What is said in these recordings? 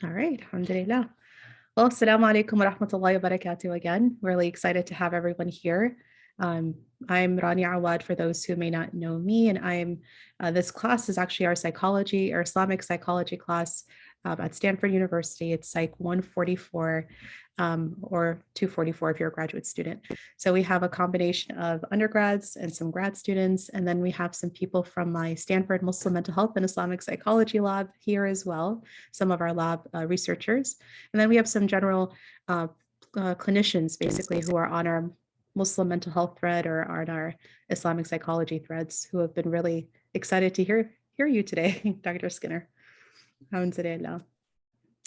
All right, alhamdulillah. Well, assalamu alaikum wa rahmatullahi wa barakatuh again. Really excited to have everyone here. Um, I'm Rania Awad for those who may not know me, and this class is actually our Islamic psychology class at Stanford University. It's Psych 144 or 244 if you're a graduate student. So we have a combination of undergrads and some grad students, and then we have some people from my Stanford Muslim Mental Health and Islamic Psychology lab here as well, some of our lab researchers. And then we have some general clinicians basically who are on our Muslim mental health thread or on our Islamic psychology threads who have been really excited to hear you today, Dr. Skinner. Alhamdulillah.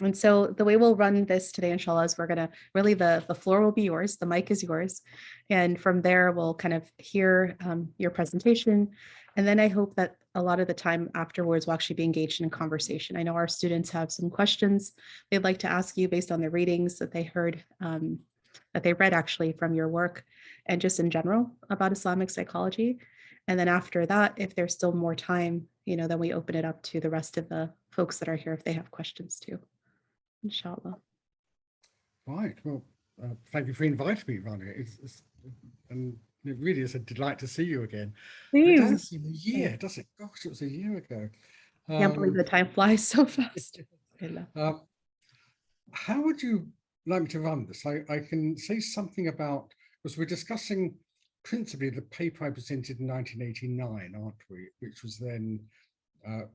And so the way we'll run this today, inshallah, is we're going to really, the floor will be yours. The mic is yours. And from there, we'll kind of hear your presentation. And then I hope that a lot of the time afterwards, we'll actually be engaged in a conversation. I know our students have some questions they'd like to ask you based on the readings that they heard, that they read actually from your work and just in general about Islamic psychology. And then after that, if there's still more time, then we open it up to the rest of the folks that are here if they have questions too. Inshallah. Right. Well, thank you for inviting me, Rania. And it really is a delight to see you again. It doesn't seem a year, does it? Gosh, it was a year ago. Can't believe the time flies so fast. How would you like me to run this? I can say something about, because we're discussing principally the paper I presented in 1989, aren't we? Which was then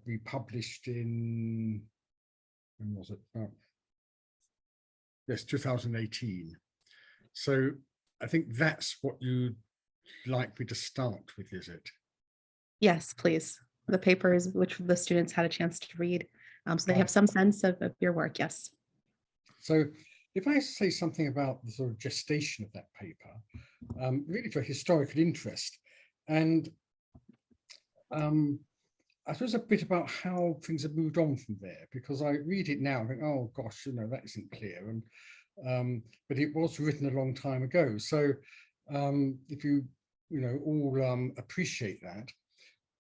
republished in, when was it? Yes, 2018. So I think that's what you'd like me to start with, is it? Yes, please. The papers which the students had a chance to read. So they have some sense of your work, yes. So if I say something about the sort of gestation of that paper, really for historical interest, and I suppose a bit about how things have moved on from there, because I read it now and think, oh gosh, that isn't clear. And but it was written a long time ago. So if you all appreciate that.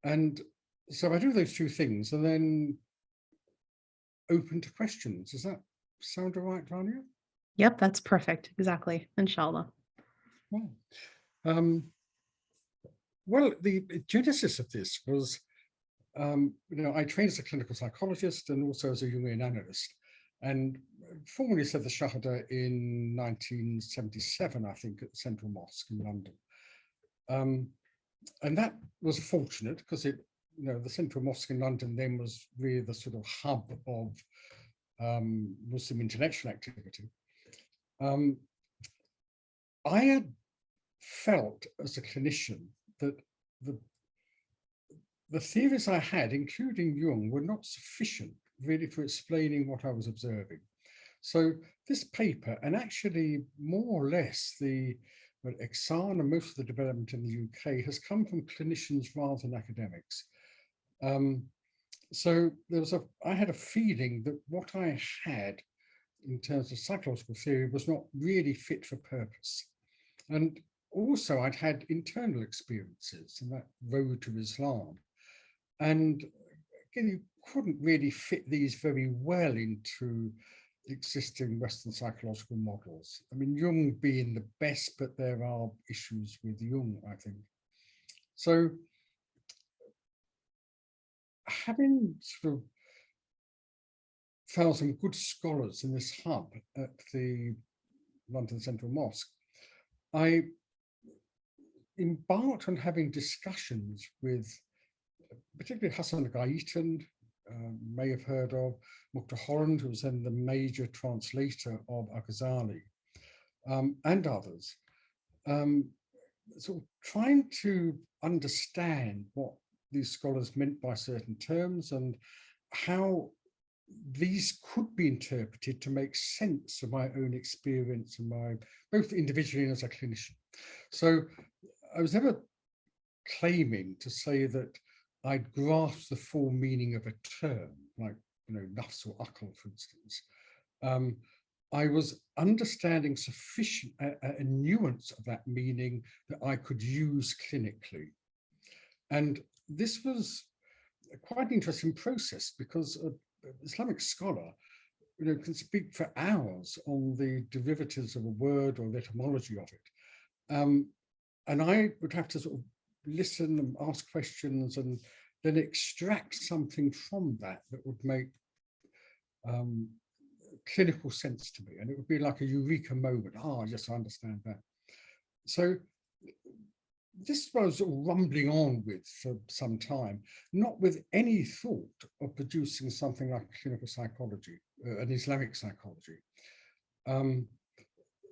And so I do those two things and then open to questions. Does that sound all right, Rania? Yep, that's perfect. Exactly. Inshallah. Well, well, the genesis of this was, I trained as a clinical psychologist and also as a Jungian analyst, and formally said the Shahada in 1977, I think, at the Central Mosque in London. And that was fortunate because the Central Mosque in London then was really the sort of hub of Muslim intellectual activity. I had felt as a clinician that the theories I had, including Jung, were not sufficient really for explaining what I was observing. So this paper, and actually more or less the Exan and most of the development in the UK has come from clinicians rather than academics. So I had a feeling that what I had in terms of psychological theory was not really fit for purpose. And also I'd had internal experiences in that road to Islam. And again, you couldn't really fit these very well into existing Western psychological models. I mean, Jung being the best, but there are issues with Jung, I think. So having sort of found some good scholars in this hub at the London Central Mosque, I embarked on having discussions with particularly Hassan Gaitan, may have heard of Mukhtar Holland, who was then the major translator of Al-Ghazali, and others, sort of trying to understand what these scholars meant by certain terms and how these could be interpreted to make sense of my own experience and my, both individually and as a clinician. So I was never claiming to say that I'd grasped the full meaning of a term, like, Nufs or Akal, for instance. I was understanding sufficient a nuance of that meaning that I could use clinically. And this was quite an interesting process because an Islamic scholar can speak for hours on the derivatives of a word or the etymology of it. And I would have to sort of listen and ask questions and then extract something from that that would make clinical sense to me. And it would be like a eureka moment. Oh, yes, I understand that. So this was rumbling on with for some time, not with any thought of producing something like clinical psychology, an Islamic psychology.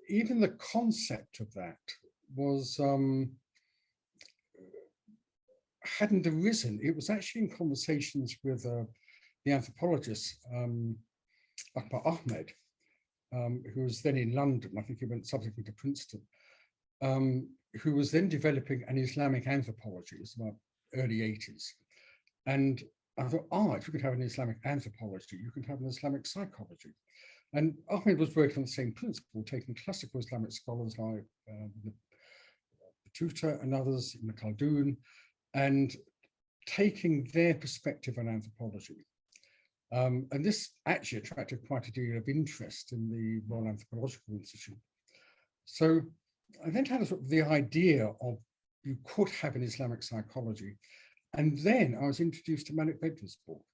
Even the concept of that was hadn't arisen. It was actually in conversations with the anthropologist Akbar Ahmed, who was then in London. I think he went subsequently to Princeton. Who was then developing an Islamic anthropology. It was about early 80s. And I thought, if you could have an Islamic anthropology, you can have an Islamic psychology. And Ahmed was working on the same principle, taking classical Islamic scholars like Tutor and others, Ibn Khaldun, and taking their perspective on anthropology. And this actually attracted quite a deal of interest in the Royal Anthropological Institute. So I then had sort of the idea of you could have an Islamic psychology. And then I was introduced to Malik Bedri's book.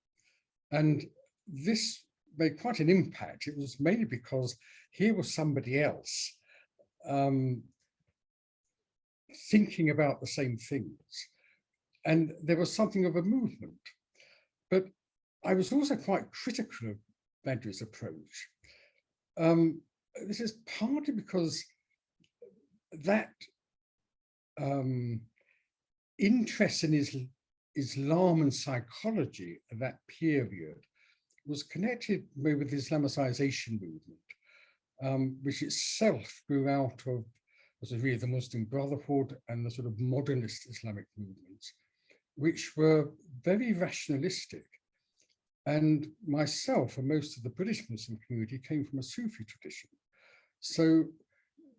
And this made quite an impact. It was mainly because here was somebody else thinking about the same things. And there was something of a movement. But I was also quite critical of Bedri's approach. This is partly because that interest in Islam and psychology at that period was connected with the Islamicization movement, which itself grew out of really the Muslim Brotherhood and the sort of modernist Islamic movements, which were very rationalistic. And myself and most of the British Muslim community came from a Sufi tradition. So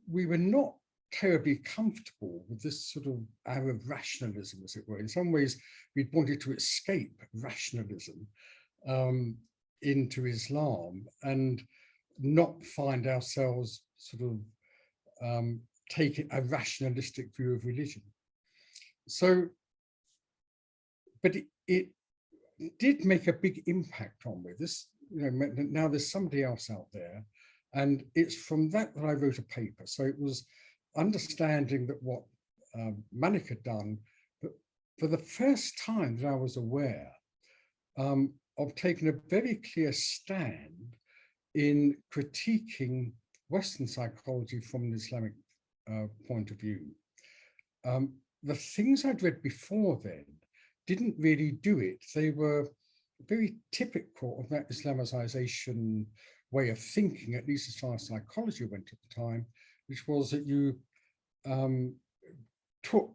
we were not terribly comfortable with this sort of Arab rationalism, as it were. In some ways, we'd wanted to escape rationalism into Islam and not find ourselves sort of taking a rationalistic view of religion. So, but it did make a big impact on me. This, now there's somebody else out there, and it's from that I wrote a paper. So it was understanding that what Malik had done, but for the first time that I was aware of taking a very clear stand in critiquing Western psychology from an Islamic point of view. The things I'd read before then didn't really do it. They were very typical of that Islamicization way of thinking, at least as far as psychology went at the time, which was that you took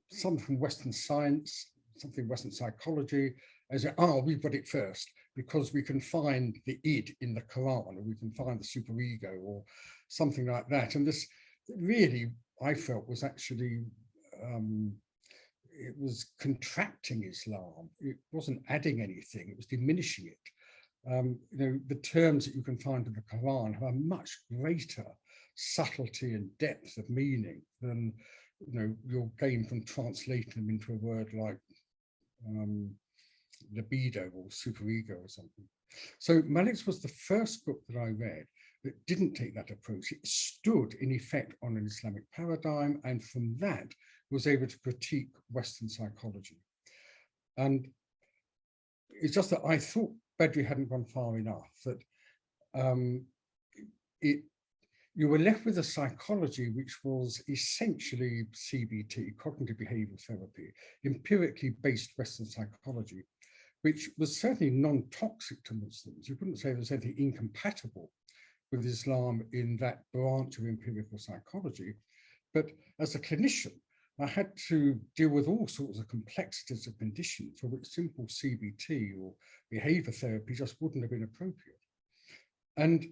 something from Western science, something Western psychology, and said, we've got it first because we can find the id in the Quran, or we can find the superego, or something like that. And this really, I felt, was actually it was contracting Islam. It wasn't adding anything, it was diminishing it. The terms that you can find in the Quran have a much greater subtlety and depth of meaning than you'll gain from translating them into a word like libido or superego or something. So Malik's was the first book that I read that didn't take that approach. It stood in effect on an Islamic paradigm, and from that was able to critique Western psychology. And it's just that I thought Bedri hadn't gone far enough, that you were left with a psychology which was essentially CBT, cognitive behavioral therapy, empirically based Western psychology, which was certainly non-toxic to Muslims. You couldn't say there was anything incompatible with Islam in that branch of empirical psychology. But as a clinician, I had to deal with all sorts of complexities of condition for which simple CBT or behavior therapy just wouldn't have been appropriate. And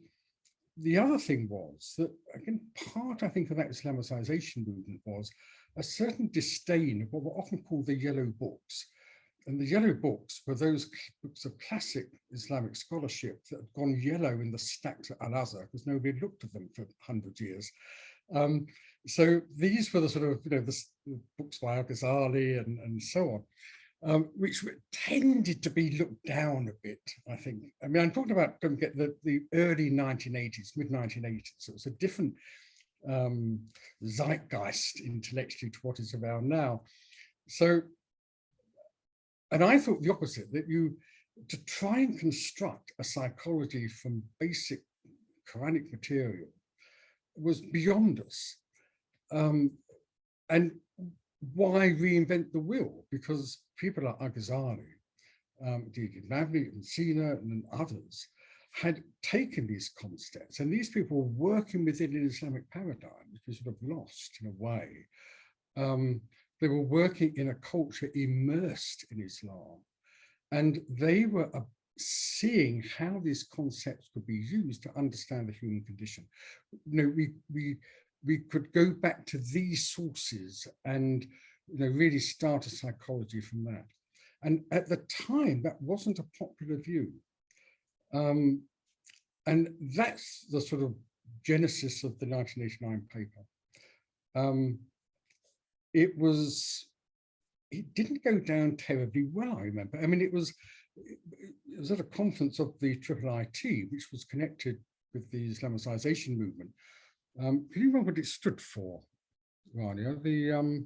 the other thing was that, again, part, I think, of that Islamicization movement was a certain disdain of what were often called the yellow books, And the yellow books were those books of classic Islamic scholarship that had gone yellow in the stacks at Al-Azhar because nobody had looked at them for 100 years. So these were the sort of, the books by Al-Ghazali and so on, which tended to be looked down a bit, I think. I mean, I'm talking about, don't get the early 1980s, mid-1980s. So it was a different zeitgeist intellectually to what is around now. So, and I thought the opposite, that to try and construct a psychology from basic Quranic material was beyond us. And why reinvent the wheel? Because people like Al-Ghazali, Mavli and Sina and others had taken these concepts, and these people were working within an Islamic paradigm, which was sort of lost in a way. They were working in a culture immersed in Islam, and they were seeing how these concepts could be used to understand the human condition. We could go back to these sources and really start a psychology from that. And at the time, that wasn't a popular view. And that's the sort of genesis of the 1989 paper. It didn't go down terribly well, I remember. I mean, it was at a conference of the IIIT, which was connected with the Islamicization movement. Can you remember what it stood for, Rania? The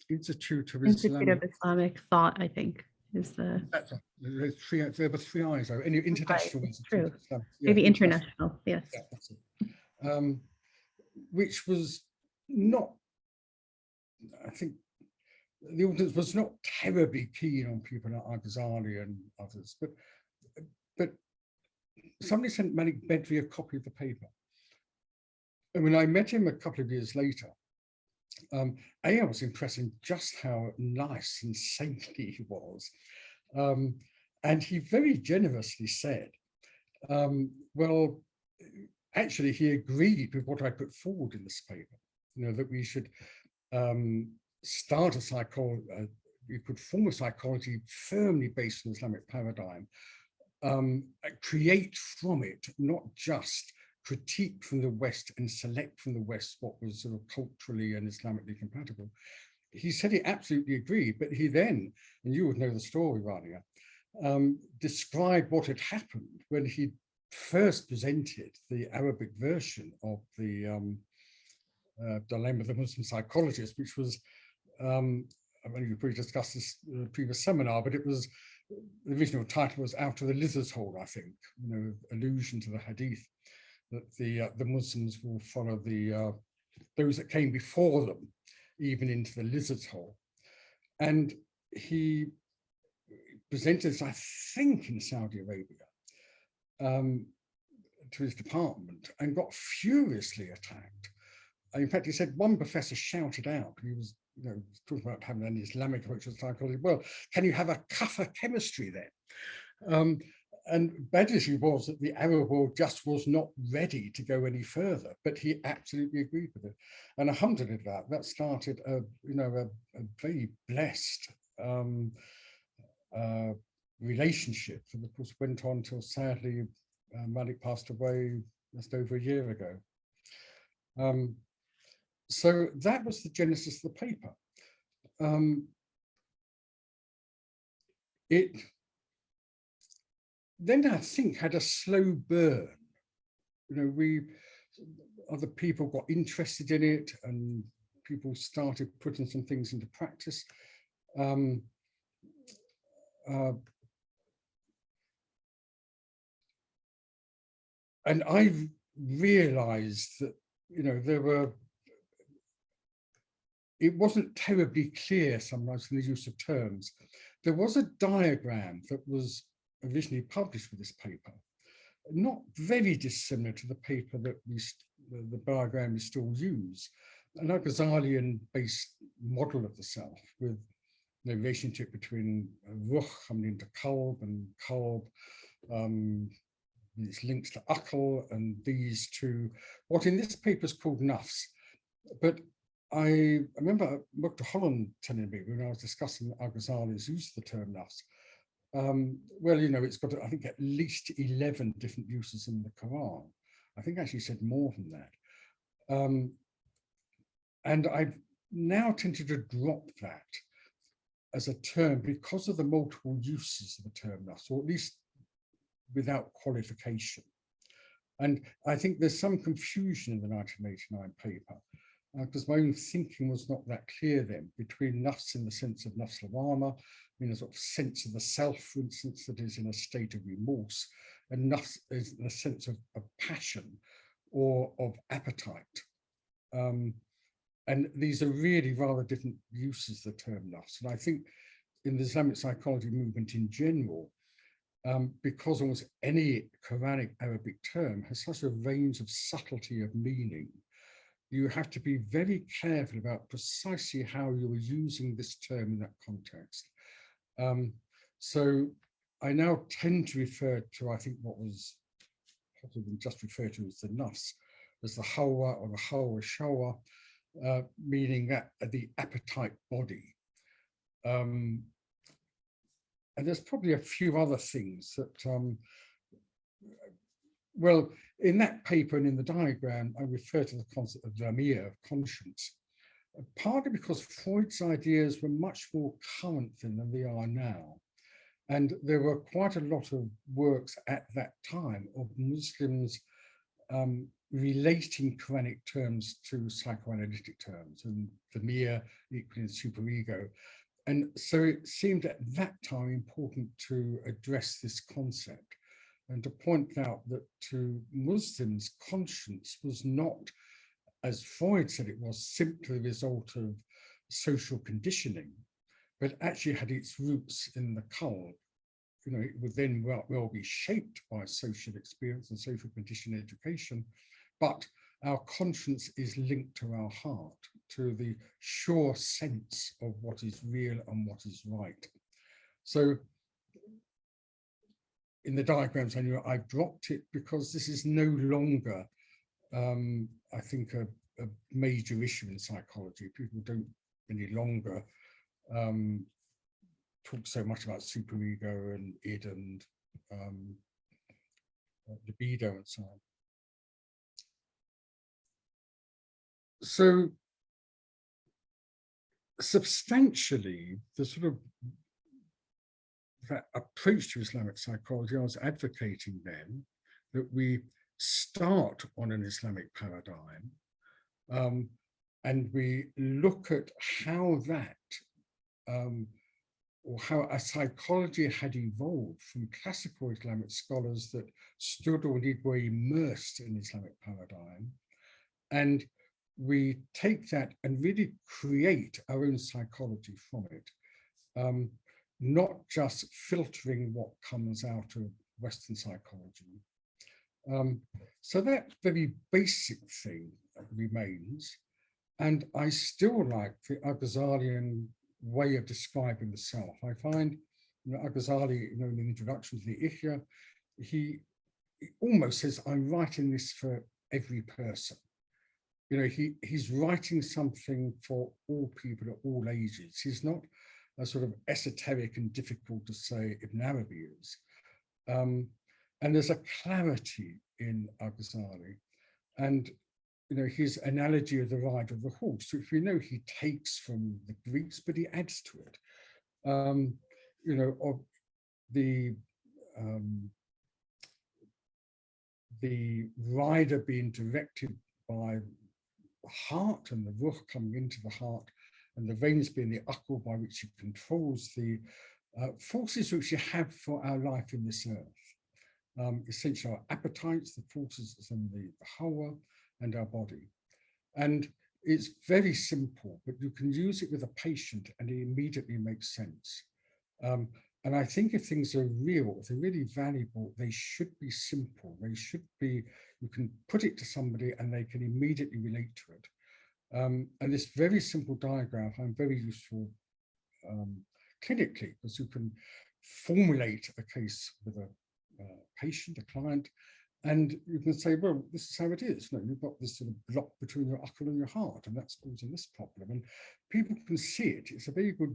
Institute of Islamic Thought, I think, is the. That's right. There were three eyes. Any international right, institute. True. Maybe international. Yes. Yeah, that's it. Which was not, I think, the audience was not terribly keen on people like Al-Ghazali and others, but somebody sent Malik Bedri a copy of the paper. And when I met him a couple of years later, I was impressed in just how nice and saintly he was. And he very generously said, well, actually, he agreed with what I put forward in this paper, that we should start a psychology, we could form a psychology firmly based on the Islamic paradigm, create from it, not just critique from the West and select from the West what was sort of culturally and Islamically compatible. He said he absolutely agreed, but he then, and you would know the story, Rania, described what had happened when he first presented the Arabic version of the Dilemma of the Muslim Psychologist, which was, I mean, we probably discussed this in a previous seminar, but it was, the original title was Out of the Lizard's Hole, I think, allusion to the hadith, that the Muslims will follow those that came before them, even into the lizard's hole. And he presented this, I think, in Saudi Arabia, to his department, and got furiously attacked. In fact, he said one professor shouted out, he was talking about having an Islamic approach to psychology, well, can you have a kafir chemistry then? And Badri was that the Arab world just was not ready to go any further, but he absolutely agreed with it. And alhamdulillah, that started a very blessed relationship that of course went on till sadly Malik passed away just over a year ago. So that was the genesis of the paper. It then I think had a slow burn. Other people got interested in it and people started putting some things into practice. And I realized that, it wasn't terribly clear sometimes in the use of terms. There was a diagram that was originally published with this paper, not very dissimilar to the paper that the diagram we still use, an Ghazalian-based model of the self with the relationship between ruh coming into qalb and qalb, its links to aql, and these two, what in this paper is called nufs. But I remember Dr. Holland telling me when I was discussing Al-Ghazali's use of the term nafs, well, you know, it's got, I think, at least 11 different uses in the Quran. I think actually said more than that. And I've now tended to drop that as a term because of the multiple uses of the term nafs, or at least without qualification. And I think there's some confusion in the 1989 paper, because my own thinking was not that clear then between nafs in the sense of nafs lawama, in a sort of sense of the self, for instance, that is in a state of remorse, and nafs is in a sense of passion or of appetite. And these are really rather different uses of the term nafs. And I think in the Islamic psychology movement in general, because almost any Quranic Arabic term has such a range of subtlety of meaning, you have to be very careful about precisely how you're using this term in that context. So I now tend to refer to, I think, what was possibly just referred to as the nafs, as the hawa or the hawa shawa, meaning that the appetite body. And there's probably a few other things that, well, in that paper and in the diagram, I refer to the concept of dhamir, of conscience, partly because Freud's ideas were much more current than they are now. And there were quite a lot of works at that time of Muslims relating Quranic terms to psychoanalytic terms, and dhamir equaling superego. And so it seemed at that time important to address this concept and to point out that to Muslims, conscience was not, as Freud said it was, simply a result of social conditioning, but actually had its roots in the qalb. You know, it would then well be shaped by social experience and social conditioning education, but our conscience is linked to our heart, to the sure sense of what is real and what is right. So in the diagrams, I know I've dropped it because this is no longer, I think, a major issue in psychology. People don't any longer talk so much about superego and id and libido and so on. So substantially, the sort of that approach to Islamic psychology, I was advocating then that we start on an Islamic paradigm and we look at how that or how a psychology had evolved from classical Islamic scholars that stood or indeed were immersed in Islamic paradigm. And we take that and really create our own psychology from it, not just filtering what comes out of Western psychology. So that very basic thing remains. And I still like the Al-Ghazalian way of describing the self. I find, you know, Al-Ghazali, you know, in the introduction to the Ihya, he almost says, I'm writing this for every person. You know, he's writing something for all people at all ages. He's not a sort of esoteric and difficult to say Ibn Arabi is. And there's a clarity in Al-Ghazali. And, you know, his analogy of the ride of the horse, which we know he takes from the Greeks, but he adds to it. You know, of the rider being directed by heart and the ruh coming into the heart, and the veins being the akal by which he controls the forces which you have for our life in this earth. Essentially our appetites, the forces and the hawa, and our body. And it's very simple, but you can use it with a patient and it immediately makes sense. And I think if things are real, if they're really valuable, they should be simple. They should be, you can put it to somebody and they can immediately relate to it. And this very simple diagram, I find very useful clinically, because you can formulate a case with a patient, a client, And you can say, well, this is how it is. No, you've got this sort of block between your akal and your heart, and that's causing this problem. And people can see it. It's a very good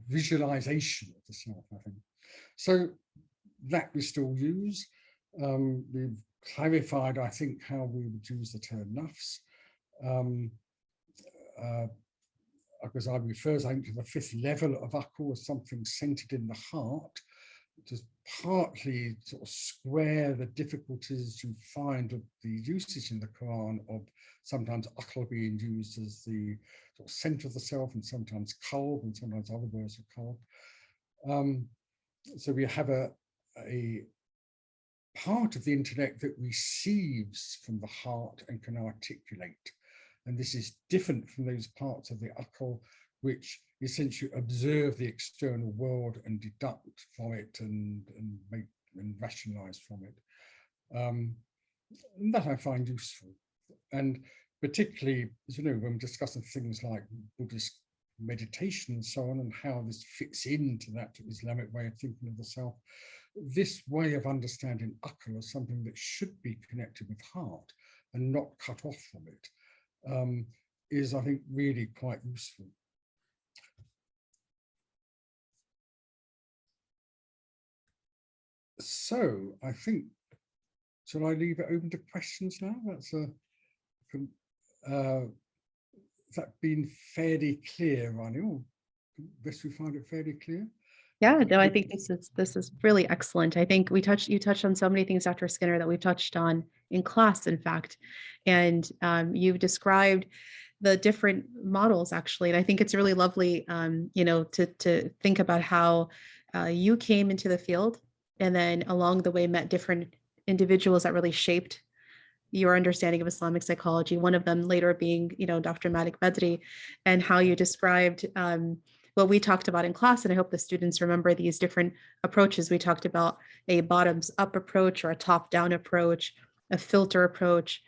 visualization of the self, I think. So that we still use. We've clarified, I think, how we would use the term Nufs. Because I refers, I think, to the fifth level of akal as something centered in the heart, to partly sort of square the difficulties you find of the usage in the Quran of sometimes akal being used as the sort of center of the self, and sometimes qalb, and sometimes other words of qalb. So we have a part of the intellect that receives from the heart and can articulate. And this is different from those parts of the akal which essentially observe the external world and deduct from it and make and rationalize from it. That I find useful. And particularly, as you know, when we're discussing things like Buddhist meditation and so on, and how this fits into that Islamic way of thinking of the self, this way of understanding akal as something that should be connected with heart and not cut off from it, is, I think, really quite useful. So I think, shall I leave it open to questions now? That's that been fairly clear, Rani? Best we find it fairly clear? Yeah, no, I think this is really excellent. I think you touched on so many things, Dr. Skinner, that we've touched on in class, in fact, and you've described the different models actually, and I think it's really lovely, you know, to think about how you came into the field, and then along the way met different individuals that really shaped your understanding of Islamic psychology. One of them later being, you know, Dr. Malik Badri, and how you described what we talked about in class. And I hope the students remember these different approaches. We talked about a bottoms up approach or a top down approach, a filter approach,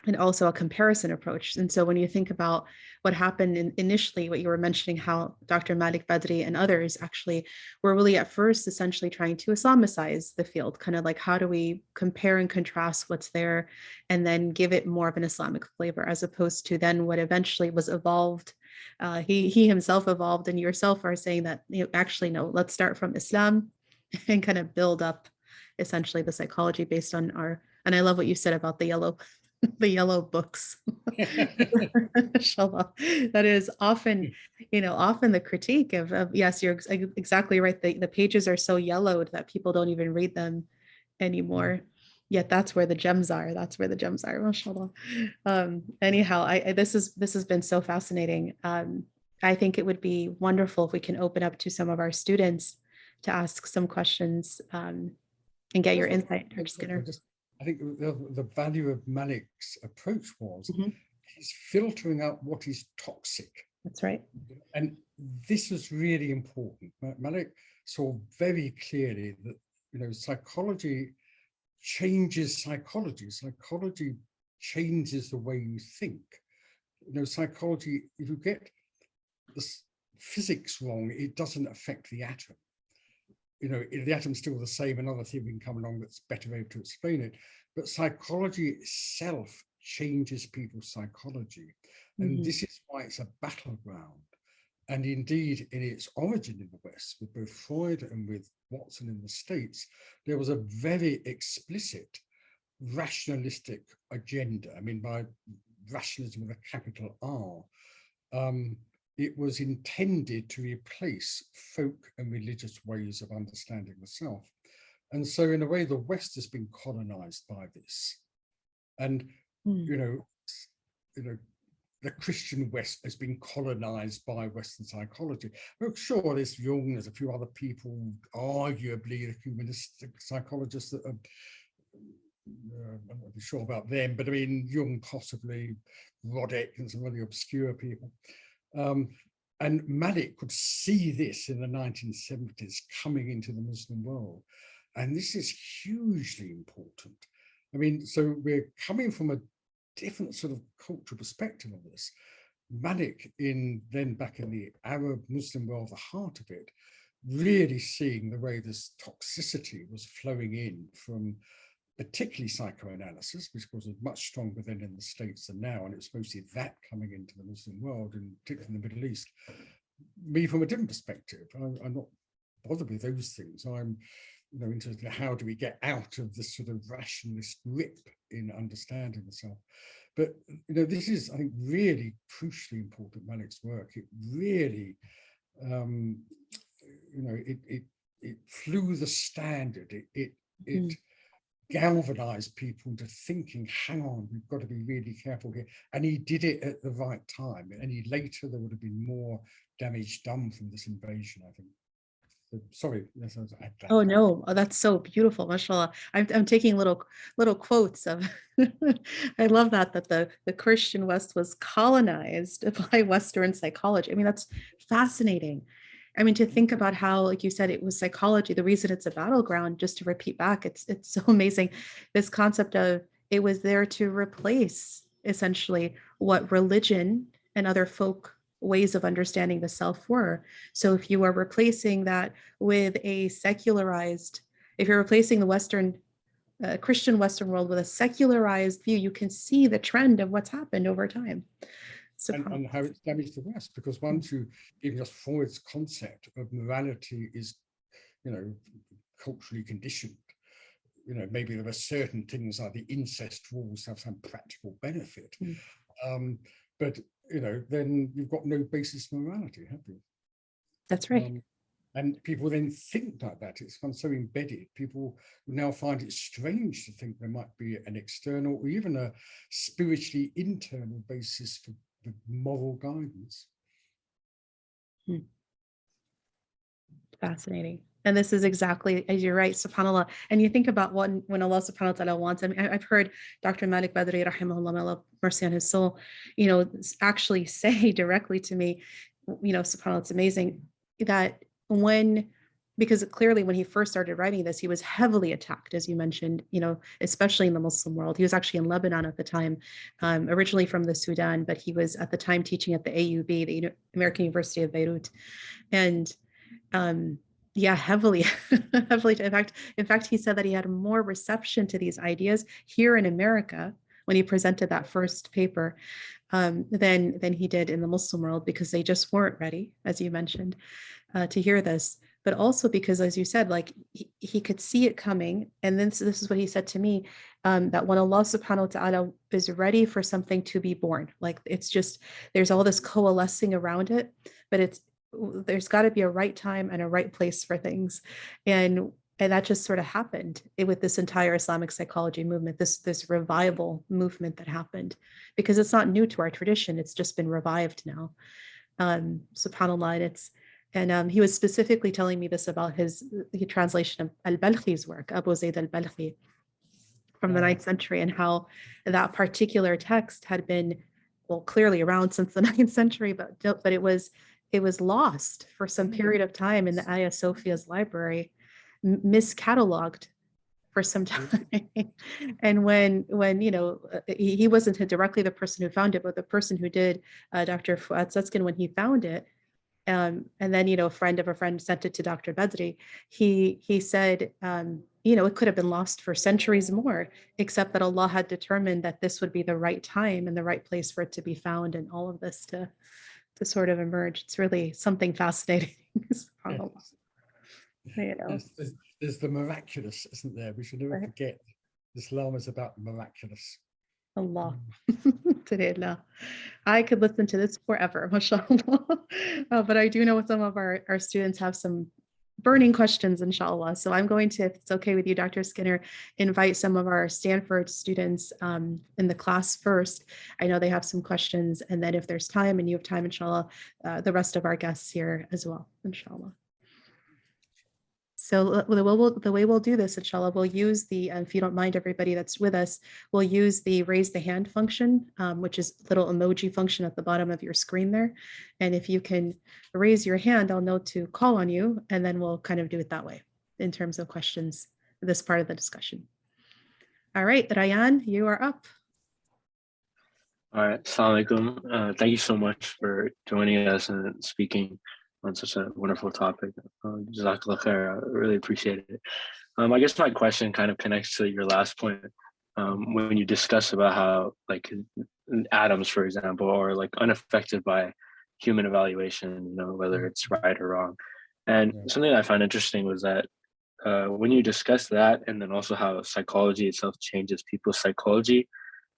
and also a comparison approach. And so when you think about what happened initially, what you were mentioning, how Dr. Malik Badri and others actually were really at first essentially trying to Islamicize the field, kind of like, how do we compare and contrast what's there and then give it more of an Islamic flavor, as opposed to then what eventually was evolved. He himself evolved, and yourself are saying that, you know, actually, no, let's start from Islam and kind of build up essentially the psychology based on our, and I love what you said about the yellow books. Inshallah. That is often, you know, often the critique of yes, you're exactly right. The pages are so yellowed that people don't even read them anymore. Yet that's where the gems are. That's where the gems are. Mashallah. Anyhow, this has been so fascinating. I think it would be wonderful if we can open up to some of our students to ask some questions and get your insight, Dr. Skinner. I think the value of Malik's approach was he's filtering out what is toxic. That's right. And this was really important. Malik saw very clearly that, you know, psychology changes psychology. Psychology changes the way you think. You know, psychology, if you get the physics wrong, it doesn't affect the atom. You know, the atom's still the same, another theory can come along that's better able to explain it. But psychology itself changes people's psychology. And this is why it's a battleground. And indeed, in its origin in the West, with both Freud and with Watson in the States, there was a very explicit rationalistic agenda. I mean, by rationalism with a capital R, it was intended to replace folk and religious ways of understanding the self. And so in a way, the West has been colonized by this. And, you know, the Christian West has been colonized by Western psychology. Well, sure, there's Jung, there's a few other people, arguably the humanistic psychologists that are, I'm not sure about them, but I mean, Jung possibly, Roddick and some really obscure people. And Malik could see this in the 1970s coming into the Muslim world. And this is hugely important. I mean, so we're coming from a different sort of cultural perspective on this. Malik back in the Arab Muslim world, the heart of it, really seeing the way this toxicity was flowing in from particularly psychoanalysis, which was much stronger then in the States than now, and it's mostly that coming into the Muslim world, and particularly in the Middle East. Me, from a different perspective, I'm not bothered with those things. I'm interested in how do we get out of this sort of rationalist grip in understanding the self. But this is, I think, really crucially important, Malik's work. It really, it flew the standard. It galvanized people into thinking, hang on, we've got to be really careful here. And he did it at the right time. Any later, there would have been more damage done from this invasion, I think. So, sorry. Yes, oh no, that's so beautiful, mashallah. I'm taking little quotes of I love that the Christian West was colonized by Western psychology. I mean, that's fascinating. I mean, to think about how, like you said, it was psychology. The reason it's a battleground, just to repeat back, it's so amazing. This concept of it was there to replace essentially what religion and other folk ways of understanding the self were. So if you are replacing that with a secularized, if you're replacing the Western Christian Western world with a secularized view, you can see the trend of what's happened over time. And how it's damaged the West, because once you, even just Freud's concept of morality is, culturally conditioned, maybe there are certain things like the incest rules have some practical benefit, but then you've got no basis for morality, have you? That's right. And people then think like that. It's kind of so embedded. People now find it strange to think there might be an external or even a spiritually internal basis for moral guidance. Fascinating. And this is exactly, as you're right, subhanAllah. And you think about when Allah subhanahu wa ta'ala wants, I mean, I've heard Dr. Malik Badri, rahimahullah, may Allah mercy on his soul, actually say directly to me, subhanAllah, it's amazing that because clearly when he first started writing this, he was heavily attacked, as you mentioned, especially in the Muslim world. He was actually in Lebanon at the time, originally from the Sudan, but he was at the time teaching at the AUB, the American University of Beirut. And heavily. In fact, he said that he had more reception to these ideas here in America when he presented that first paper than he did in the Muslim world, because they just weren't ready, as you mentioned, to hear this. But also because, as you said, like he could see it coming. And then this is what he said to me, that when Allah subhanahu wa ta'ala is ready for something to be born, like it's just, there's all this coalescing around it, but there's got to be a right time and a right place for things. And that just sort of happened with this entire Islamic psychology movement, this revival movement that happened, because it's not new to our tradition. It's just been revived now. SubhanAllah. And he was specifically telling me this about his translation of Al-Balkhi's work, Abu Zayd al-Balkhi, from the 9th century, and how that particular text had been, well, clearly around since the 9th century, but it was lost for some period of time in the Hagia Sophia's library, miscatalogued for some time. And when he wasn't directly the person who found it, but the person who did, Dr. Fuad Sutskin, when he found it, and then a friend of a friend sent it to Dr. Badri, he said, it could have been lost for centuries more, except that Allah had determined that this would be the right time and the right place for it to be found, and all of this to sort of emerge. It's really something fascinating. There's the miraculous, isn't there? We should never forget Islam is about the miraculous. Allah. I could listen to this forever, mashallah. But I do know some of our students have some burning questions, inshallah. So I'm going to, if it's okay with you, Dr. Skinner, invite some of our Stanford students in the class first. I know they have some questions, and then if there's time and you have time, inshallah, the rest of our guests here as well, inshallah. So the way we'll do this, inshallah, we'll use the, if you don't mind, everybody that's with us, we'll use the raise the hand function, which is a little emoji function at the bottom of your screen there. And if you can raise your hand, I'll know to call on you, and then we'll kind of do it that way in terms of questions, this part of the discussion. All right, Rayan, you are up. All right, assalamu alaikum. Thank you so much for joining us and speaking on such a wonderful topic. Jazakallah khair. I really appreciate it. I guess my question kind of connects to your last point when you discuss about how like atoms, for example, are like unaffected by human evaluation, you know, whether it's right or wrong. And Yeah. something that I found interesting was that when you discuss that, and then also how psychology itself changes people's psychology,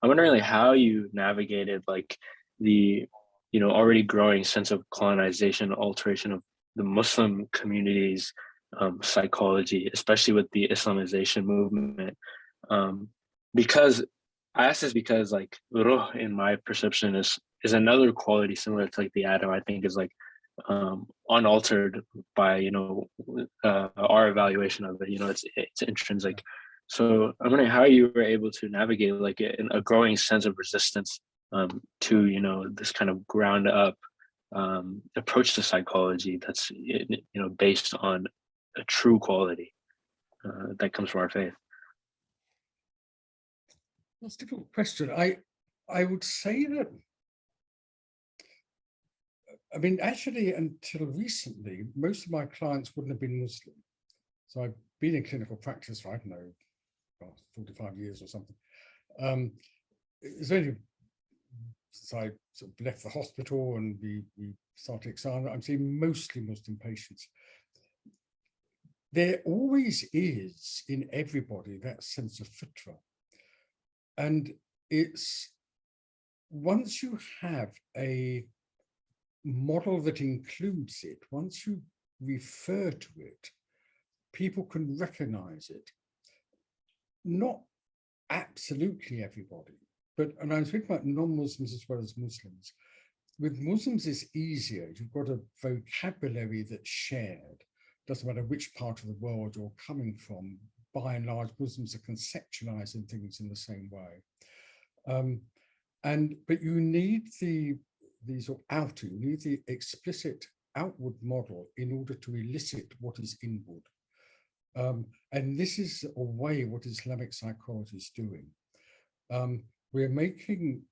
I'm wondering like how you navigated like the, you know, already growing sense of colonization, alteration of the Muslim community's psychology, especially with the Islamization movement. Um, because I ask this because like ruh, in my perception, is another quality similar to like the atom. I think is like unaltered by, you know, our evaluation of it. You know, it's intrinsic. So I'm wondering how you were able to navigate like a growing sense of resistance to, you know, this kind of ground up approach to psychology that's, you know, based on a true quality that comes from our faith. That's a difficult question. I would say that, I mean, actually, until recently, most of my clients wouldn't have been Muslim. So I've been in clinical practice for, I don't know, 45 years or something. It's only since I sort of left the hospital and we started examining, I'm seeing mostly Muslim patients. There always is in everybody that sense of fitra. And it's, once you have a model that includes it, once you refer to it, people can recognize it. Not absolutely everybody, but, and I'm speaking about non-Muslims as well as Muslims. With Muslims, it's easier. You've got a vocabulary that's shared. Doesn't matter which part of the world you're coming from. By and large, Muslims are conceptualizing things in the same way. But you need the sort of outer, you need the explicit outward model in order to elicit what is inward. And this is a way what Islamic psychology is doing. We're making,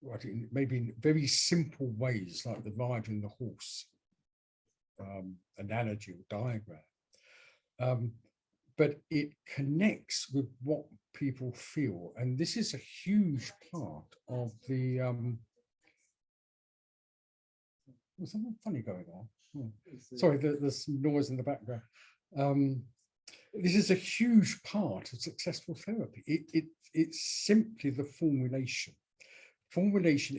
maybe in very simple ways, like the riding the horse analogy or diagram. But it connects with what people feel. And this is a huge part of the, there's something funny going on. Sorry, there's some noise in the background. This is a huge part of successful therapy. It's simply the formulation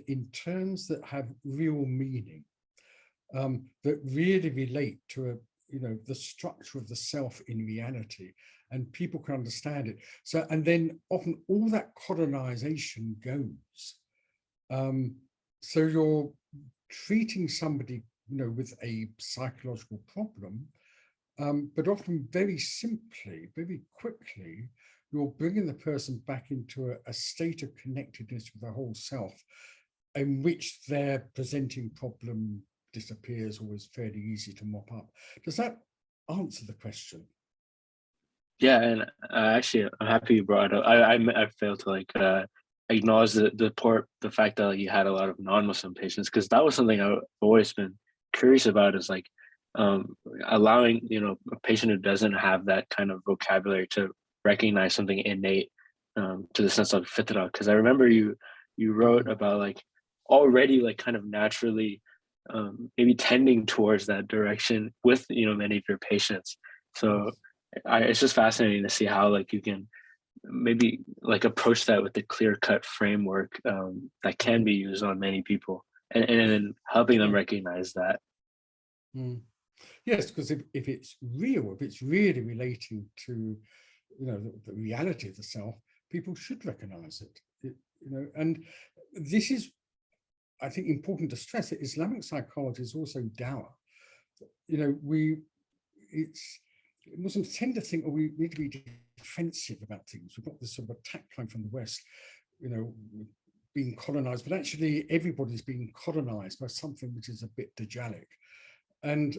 in terms that have real meaning, that really relate to the structure of the self in reality, and people can understand it. So, and then often all that colonization goes. So you're treating somebody, with a psychological problem, but often very simply, very quickly, you're bringing the person back into a state of connectedness with the whole self, in which their presenting problem disappears or is fairly easy to mop up. Does that answer the question? Yeah, and actually, I'm happy you brought it up. I failed to acknowledge the fact that you had a lot of non-Muslim patients, because that was something I've always been curious about, is like allowing a patient who doesn't have that kind of vocabulary to recognize something innate to the sense of fitra. Because I remember you wrote about like already like kind of naturally maybe tending towards that direction with many of your patients. So it's just fascinating to see how like you can maybe like approach that with the clear-cut framework that can be used on many people, and then helping them recognize that. Yes, because if it's real, if it's really relating to the reality of the self, people should recognize it. And this is, I think, important to stress that Islamic psychology is also dawah. Muslims tend to think, we need to be defensive about things. We've got this sort of attack coming from the West, being colonized, but actually everybody's being colonized by something which is a bit dajjalic. And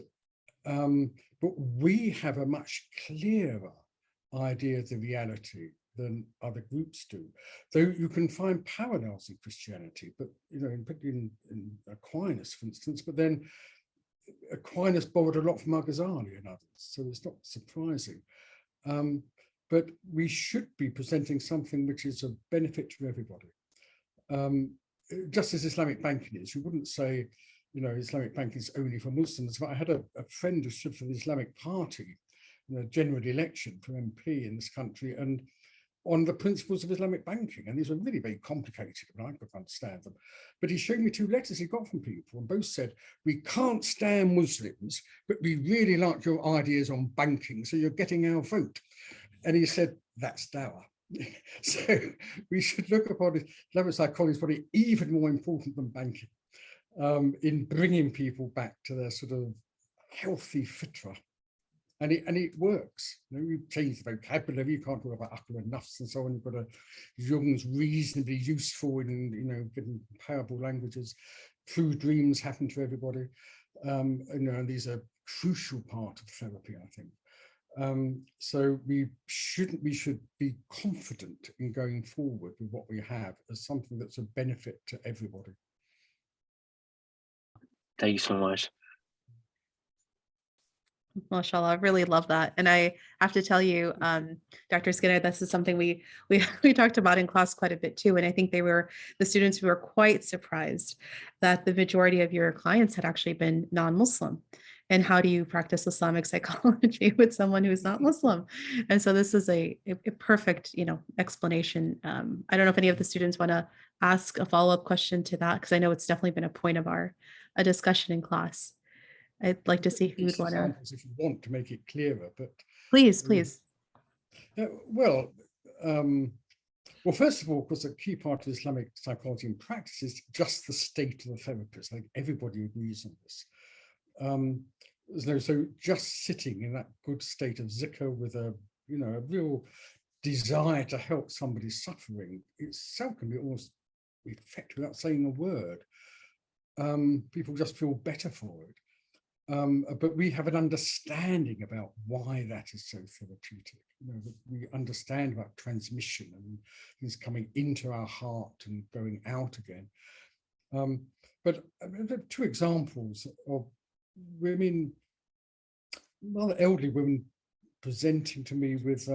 but we have a much clearer idea of the reality than other groups do. Though you can find parallels in Christianity, but in Aquinas, for instance, but then Aquinas borrowed a lot from Al-Ghazali and others, so it's not surprising. But we should be presenting something which is of benefit to everybody. Just as Islamic banking is, you wouldn't say, Islamic banking is only for Muslims. But I had a friend who stood for the Islamic Party in a general election for MP in this country, and on the principles of Islamic banking. And these were really very complicated, and I couldn't understand them. But he showed me 2 letters he got from people, and both said, we can't stand Muslims, but we really like your ideas on banking, so you're getting our vote. And he said, that's dawah. So we should look upon Islamic psychology as probably even more important than banking in bringing people back to their sort of healthy fitra. And it works. You've changed the vocabulary. You can't talk about Akhl and Nufs and so on. You've got Jung's reasonably useful in getting comparable languages. True dreams happen to everybody. And these are a crucial part of therapy, I think. So we should be confident in going forward with what we have as something that's a benefit to everybody. Thank you so much. MashaAllah, I really love that. And I have to tell you, Dr. Skinner, this is something we talked about in class quite a bit too. And I think the students were quite surprised that the majority of your clients had actually been non-Muslim. And how do you practice Islamic psychology with someone who's not Muslim? And so this is a perfect, explanation. I don't know if any of the students want to ask a follow-up question to that, because I know it's definitely been a point of a discussion in class. I'd like to see who would want to. If you want to make it clearer, but please. Well, first of all, because a key part of Islamic psychology in practice is just the state of the therapist. Like everybody agrees on this. So just sitting in that good state of zikr with a real desire to help somebody suffering itself can be almost effective without saying a word. People just feel better for it. But we have an understanding about why that is so therapeutic. We understand about transmission and things coming into our heart and going out again. But there are 2 examples of women, rather elderly women, presenting to me with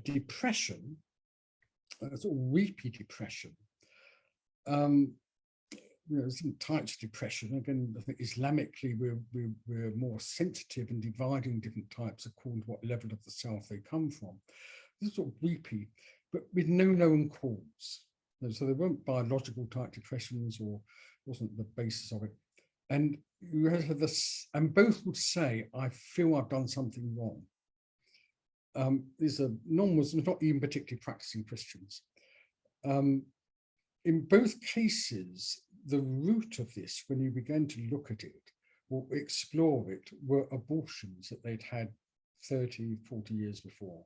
depression, sort of weepy depression. Different types of depression. Again, I think Islamically we're more sensitive and dividing different types according to what level of the self they come from. This is sort of weepy, but with no known cause. So they weren't biological type depressions, or wasn't the basis of it. And you have this, and both would say, I feel I've done something wrong. These are non-Muslims, not even particularly practicing Christians. In both cases, the root of this, when you began to look at it or explore it, were abortions that they'd had 30, 40 years before,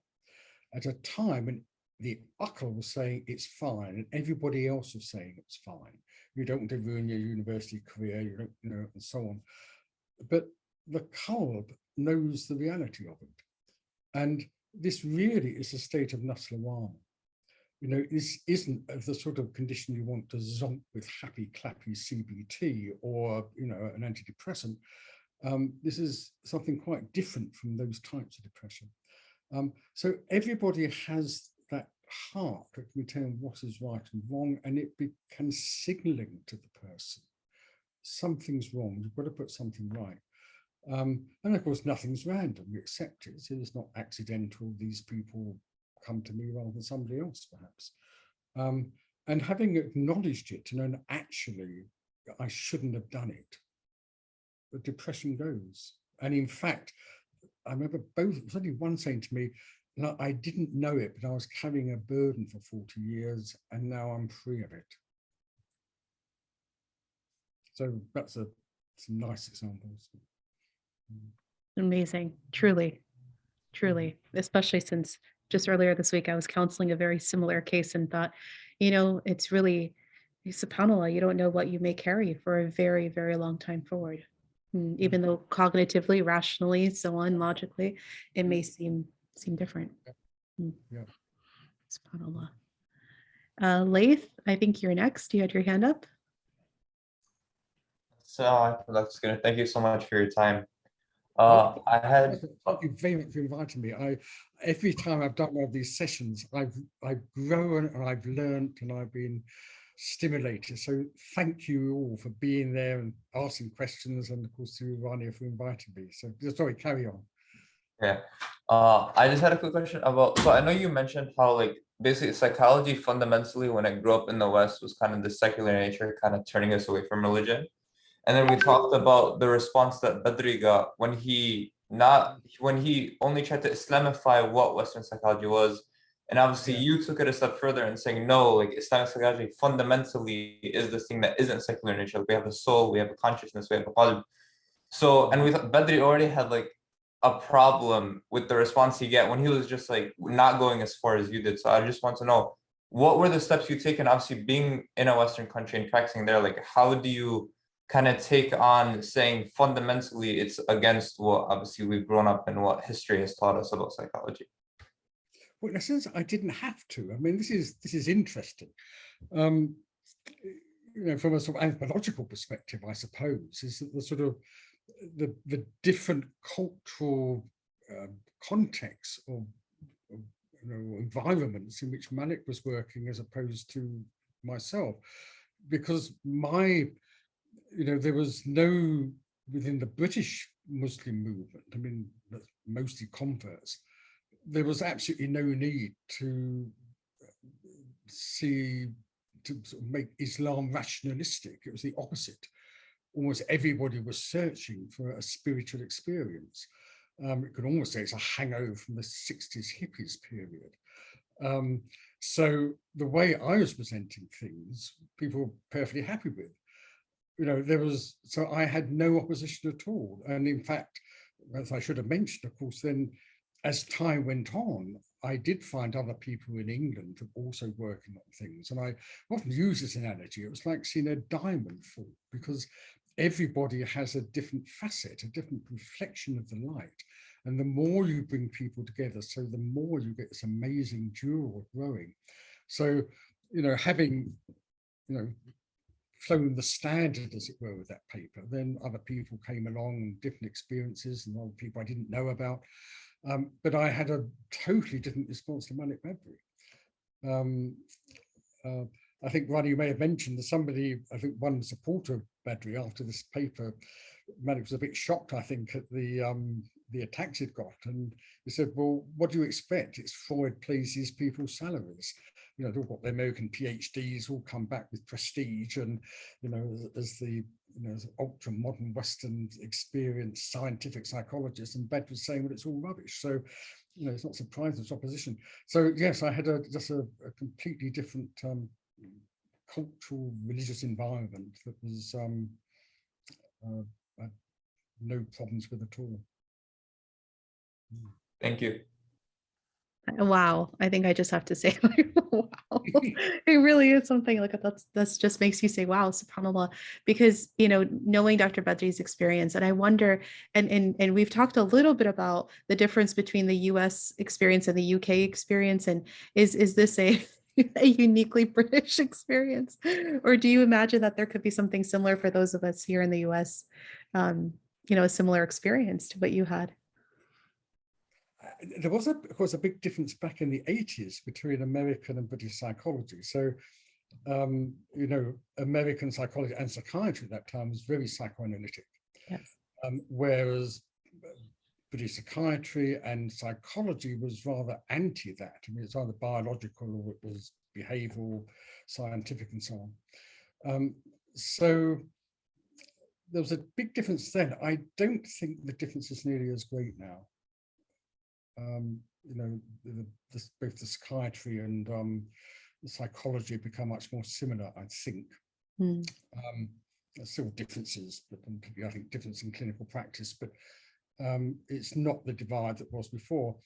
at a time when the Akhl was saying it's fine and everybody else was saying it's fine. You don't want to ruin your university career, you don't, and so on. But the Qalb knows the reality of it. And this really is a state of Nafs lawama. This isn't the sort of condition you want to zonk with happy, clappy CBT or, an antidepressant. This is something quite different from those types of depression. So everybody has that heart that can tell what is right and wrong, and it becomes signaling to the person. Something's wrong, you've got to put something right. And of course, nothing's random, we accept it. It's not accidental, these people come to me rather than somebody else, perhaps. And having acknowledged it and known actually I shouldn't have done it, the depression goes. And in fact, I remember certainly one saying to me, I didn't know it, but I was carrying a burden for 40 years and now I'm free of it. So that's some nice examples. Amazing, truly, especially since just earlier this week, I was counseling a very similar case and thought, it's really, subhanAllah, you don't know what you may carry for a very, very long time forward. Even though cognitively, rationally, so on, logically, it may seem different. Yeah. SubhanAllah. Laith, I think you're next. You had your hand up. So that's good. Thank you so much for your time. Well, I had thank you very much for inviting me. Every time I've done one of these sessions, I've grown and I've learned and I've been stimulated. So thank you all for being there and asking questions, and of course to Rania for inviting me. So sorry, carry on. yeah. I just had a quick question about, so I know you mentioned how like basically psychology fundamentally when it grew up in the West was kind of the secular nature, kind of turning us away from religion. And then we talked about the response that Badri got when he only tried to Islamify what Western psychology was. And obviously you took it a step further and saying, no, like Islamic psychology fundamentally is this thing that isn't secular in nature. Like, we have a soul, we have a consciousness, we have a qalb. So, and we thought Badri already had like a problem with the response he get when he was just like not going as far as you did. So I just want to know, what were the steps you taken, obviously being in a Western country and practicing there, like how do you kind of take on saying fundamentally it's against what obviously we've grown up and what history has taught us about psychology? Well, in a sense, I didn't have to. I mean, this is interesting. You know, from a sort of anthropological perspective, I suppose, is that the sort of the different cultural contexts or you know, environments in which Malik was working as opposed to myself, because you know, there was no, within the British Muslim movement, I mean, mostly converts, there was absolutely no need to sort of make Islam rationalistic. It was the opposite. Almost everybody was searching for a spiritual experience. You could almost say it's a hangover from the 60s hippies period. So the way I was presenting things, people were perfectly happy with. You know, so I had no opposition at all. And in fact, as I should have mentioned, of course, then as time went on, I did find other people in England also working on things. And I often use this analogy. It was like seeing a diamond fall, because everybody has a different facet, a different reflection of the light. And the more you bring people together, so the more you get this amazing jewel growing. So, you know, having, you know, flown the standard, as it were, with that paper, then other people came along, different experiences, and other people I didn't know about. But I had a totally different response to Malik Badri. I think, Ronnie, you may have mentioned that somebody, I think one supporter of Badri after this paper, Malik was a bit shocked, I think, at the attacks it got. And he said, well, what do you expect? It's Freud pays these people's salaries. You know, they've got their American PhDs, all come back with prestige. And, you know, as the, you know, as ultra modern Western experienced scientific psychologist, and Badri was saying, well, it's all rubbish. So, you know, it's not surprising it's opposition. So yes, I had just a completely different cultural, religious environment that was I had no problems with at all. Thank you. Wow, I think I just have to say, like, wow, it really is something like that's just makes you say, wow, subhanAllah, because, you know, knowing Dr. Badri's experience, and I wonder, and we've talked a little bit about the difference between the US experience and the UK experience, and is this a uniquely British experience, or do you imagine that there could be something similar for those of us here in the US, you know, a similar experience to what you had? There was, of course, a big difference back in the 80s between American and British psychology. So, you know, American psychology and psychiatry at that time was very psychoanalytic. Yes. Whereas British psychiatry and psychology was rather anti that. I mean, it's either biological or it was behavioral, scientific, and so on. So there was a big difference then. I don't think the difference is nearly as great now. You know, both the psychiatry and the psychology have become much more similar, I think. There's still differences, but I think difference in clinical practice, but it's not the divide that was before.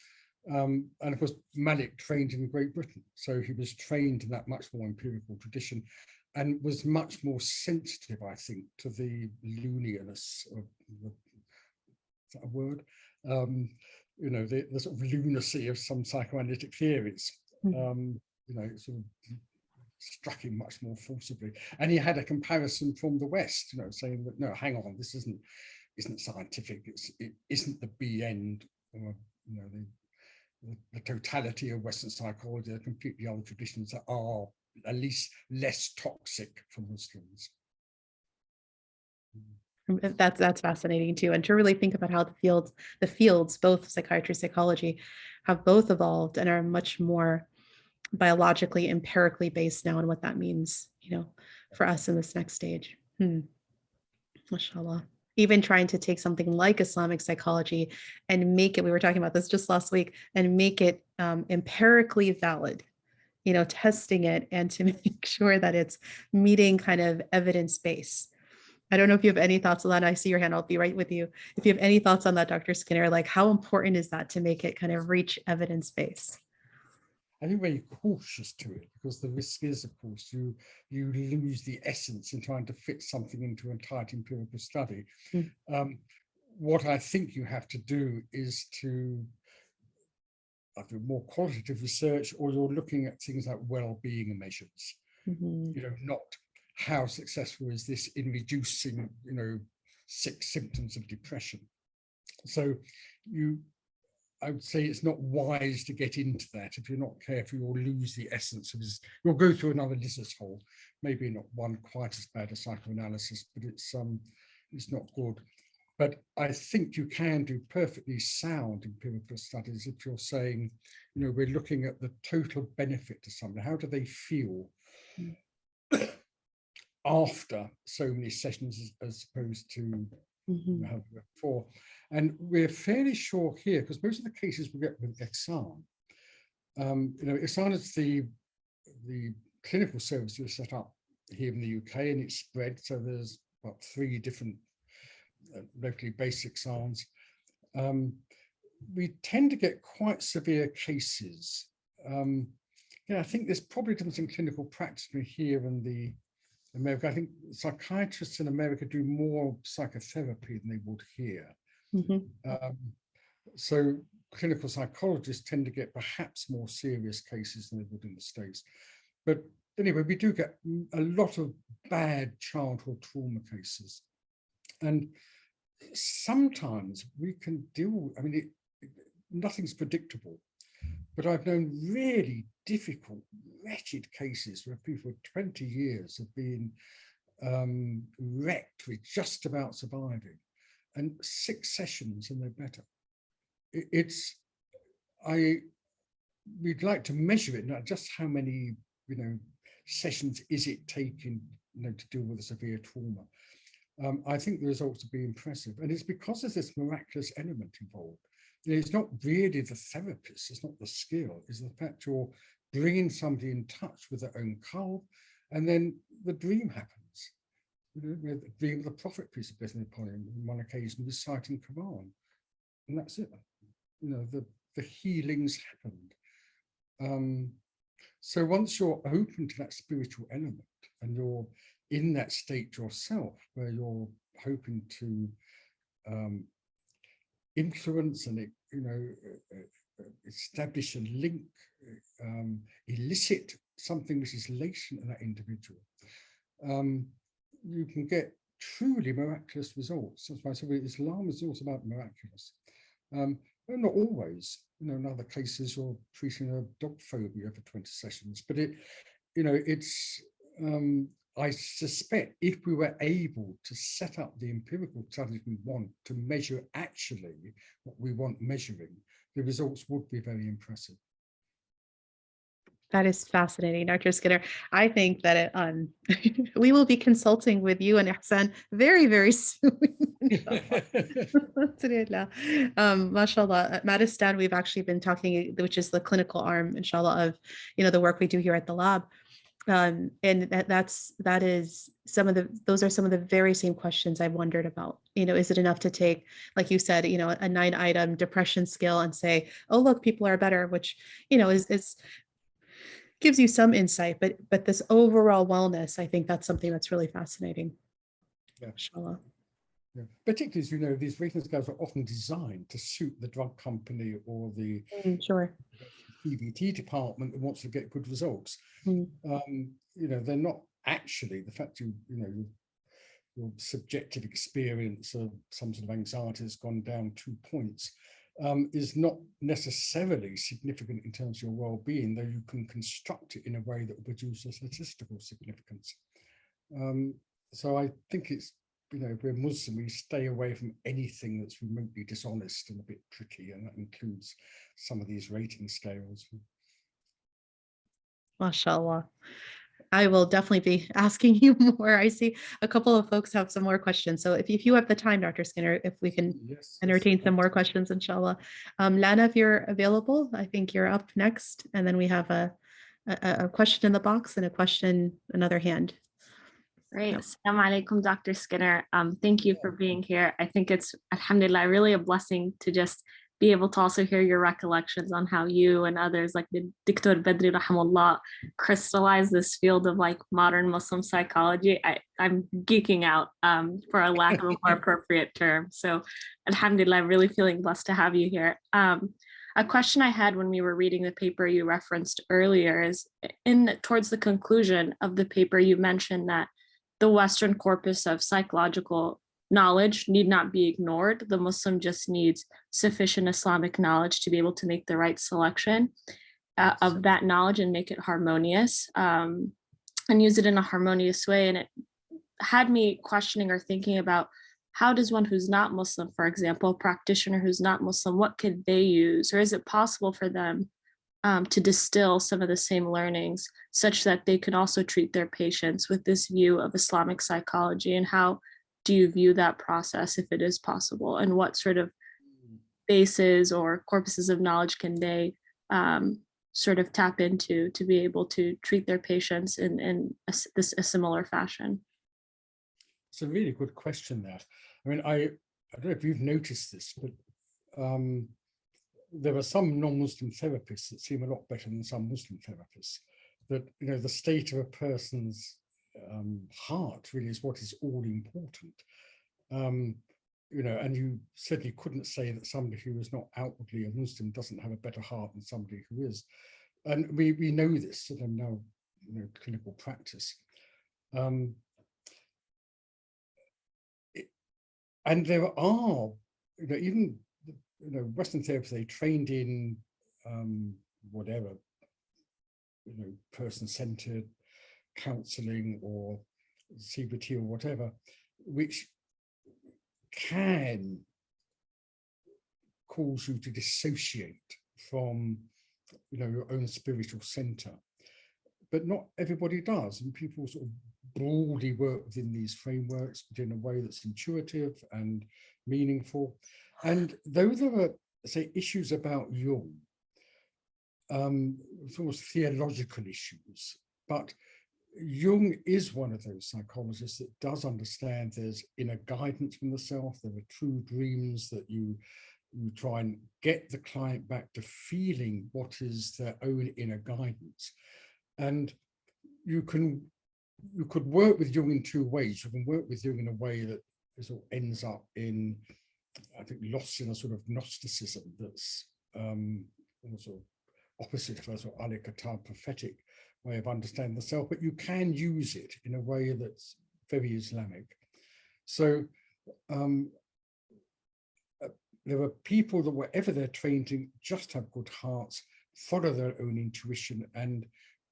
And of course, Malik trained in Great Britain, so he was trained in that much more empirical tradition and was much more sensitive, I think, to the lunariness of is that a word? You know, the sort of lunacy of some psychoanalytic theories. You know, sort of struck him much more forcibly. And he had a comparison from the West, saying that, no, hang on, this isn't scientific. It isn't the be end, or the totality of Western psychology. There are completely other traditions that are at least less toxic for Muslims. That's fascinating too, and to really think about how the fields, both psychiatry, psychology, have both evolved and are much more biologically, empirically based now, and what that means, for us in this next stage. Mashallah. Even trying to take something like Islamic psychology and make it, we were talking about this just last week, and make it empirically valid, testing it and to make sure that it's meeting kind of evidence base. I don't know if you have any thoughts on that. I see your hand. I'll be right with you. If you have any thoughts on that, Dr. Skinner, like how important is that to make it kind of reach evidence base? I think very cautious to it, because the risk is, of course, you lose the essence in trying to fit something into a tight empirical study. What I think you have to do is to do more qualitative research, or you're looking at things like well-being measures, not how successful is this in reducing, 6 symptoms of depression. So I would say it's not wise to get into that. If you're not careful, you'll lose the essence of this. You'll go through another lizard's hole, maybe not one quite as bad as psychoanalysis, but it's not good. But I think you can do perfectly sound empirical studies if you're saying, we're looking at the total benefit to somebody. How do they feel after so many sessions as opposed to how before? And we're fairly sure here, because most of the cases we get with Exam, Exam is the clinical service we set up here in the UK, and it's spread. So there's about 3 different locally based exams. We tend to get quite severe cases. I think there's probably a difference in clinical practice between here and the America. I think psychiatrists in America do more psychotherapy than they would here. So clinical psychologists tend to get perhaps more serious cases than they would in the States. But anyway, we do get a lot of bad childhood trauma cases. And sometimes we can deal, nothing's predictable, but I've known really difficult, wretched cases where people for 20 years have been wrecked with just about surviving, and 6 sessions and they're better. We'd like to measure it, not just how many, sessions is it taking, to deal with a severe trauma. I think the results will be impressive, and it's because of this miraculous element involved. It's not really the therapist, it's not the skill, it's the fact you're bringing somebody in touch with their own qalb, and then the dream happens. The dream of the Prophet, peace be upon him, on one occasion reciting Quran, and that's it. The healings happened. So once you're open to that spiritual element, and you're in that state yourself, where you're hoping to influence and establish a link, elicit something which is latent in that individual, you can get truly miraculous results. That's why I say Islam is also about miraculous. But not always. In other cases, you're treating a dog phobia for 20 sessions. But it's. I suspect if we were able to set up the empirical studies we want to measure actually what we want measuring, the results would be very impressive. That is fascinating, Dr. Skinner. I think that we will be consulting with you and Ihsan very, very soon. Mashallah. At Madistan, we've actually been talking, which is the clinical arm, inshallah, of the work we do here at the lab. And that is those are some of the very same questions I wondered about. Is it enough to take, like you said, a 9-item depression scale and say, oh, look, people are better, which, is gives you some insight, but this overall wellness, I think that's something that's really fascinating. Yeah. Inshallah. Yeah. Particularly, these rating scales are often designed to suit the drug company or the sure. EVT department that wants to get good results. Mm. They're not actually, the fact your subjective experience of some sort of anxiety has gone down 2 points is not necessarily significant in terms of your well-being, though you can construct it in a way that will produce a statistical significance. So I think it's, if we're Muslim, we stay away from anything that's remotely dishonest and a bit tricky, and that includes some of these rating scales. MashaAllah. I will definitely be asking you more. I see a couple of folks have some more questions. So if you have the time, Dr. Skinner, if we can entertain some more questions, inshallah. Lana, if you're available, I think you're up next. And then we have a question in the box and a question, another hand. Great. Yep. Assalamu alaikum, Dr. Skinner. Thank you for being here. I think it's, alhamdulillah, really a blessing to just be able to also hear your recollections on how you and others like the Dr. Badri rahimahullah crystallized this field of like modern Muslim psychology. I'm geeking out for a lack of a more appropriate term. So alhamdulillah, really feeling blessed to have you here. A question I had when we were reading the paper you referenced earlier is towards the conclusion of the paper, you mentioned that the Western corpus of psychological knowledge need not be ignored. The Muslim just needs sufficient Islamic knowledge to be able to make the right selection of that knowledge and make it harmonious and use it in a harmonious way. And it had me questioning or thinking about, how does one who's not Muslim, for example, a practitioner who's not Muslim, what could they use? Or is it possible for them to distill some of the same learnings such that they can also treat their patients with this view of Islamic psychology? And how do you view that process, if it is possible? And what sort of bases or corpuses of knowledge can they sort of tap into to be able to treat their patients in a similar fashion? It's a really good question, that. I mean, I don't know if you've noticed this, but there are some non-Muslim therapists that seem a lot better than some Muslim therapists. That, the state of a person's heart really is what is all important. And you certainly couldn't say that somebody who is not outwardly a Muslim doesn't have a better heart than somebody who is. And we know this sort of now, clinical practice. And there are, even, Western therapists, they trained in whatever, person-centered counseling or CBT or whatever, which can cause you to dissociate from, your own spiritual center. But not everybody does, and people sort of broadly work within these frameworks, but in a way that's intuitive and meaningful. And though there are, say, issues about Jung, sort of theological issues, but Jung is one of those psychologists that does understand there's inner guidance from the self. There are true dreams that you try and get the client back to feeling what is their own inner guidance. And you could work with Jung in two ways. You can work with Jung in a way that sort of ends up in, I think, lost in a sort of Gnosticism that's sort of opposite of a sort of al-Kitab prophetic way of understanding the self, but you can use it in a way that's very Islamic. So there are people that, wherever they're trained to, just have good hearts, follow their own intuition, and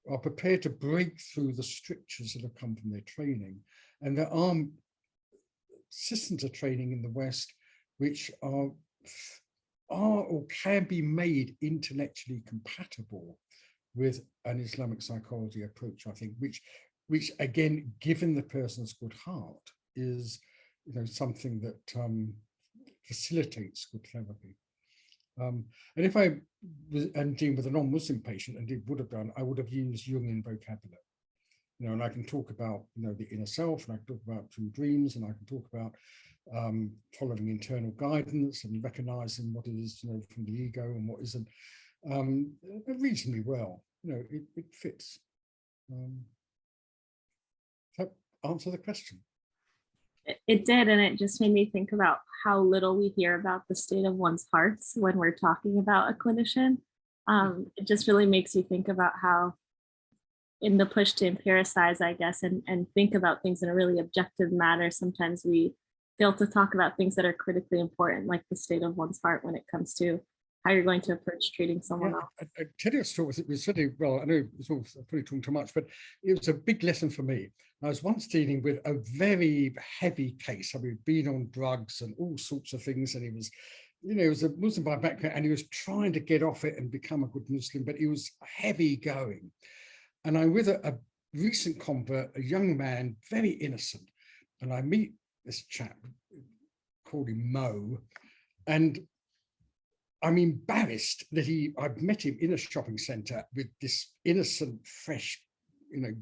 are prepared to break through the strictures that have come from their training. And there are systems of training in the West which are or can be made intellectually compatible with an Islamic psychology approach, I think, which again, given the person's good heart, is something that facilitates good therapy. And if I am dealing with a non-Muslim patient, and it would have done, I would have used Jungian vocabulary. And I can talk about the inner self, and I can talk about true dreams, and I can talk about following internal guidance and recognizing what is from the ego and what isn't, reasonably well. It fits. That answer the question. It did, and it just made me think about how little we hear about the state of one's hearts when we're talking about a clinician. It just really makes you think about how in the push to empiricize, I guess, and think about things in a really objective manner, sometimes we fail to talk about things that are critically important, like the state of one's heart when it comes to how you're going to approach treating someone else. I tell you a story. It was really, well, I know it's all probably talking too much, but it was a big lesson for me. I was once dealing with a very heavy case. I mean, he'd been on drugs and all sorts of things, and he was, you know, he was a Muslim by background, and he was trying to get off it and become a good Muslim, but he was heavy going. And I'm with a recent convert, a young man, very innocent, and I meet this chap, called him Mo, and I'm embarrassed that I've met him in a shopping centre with this innocent, fresh, you know,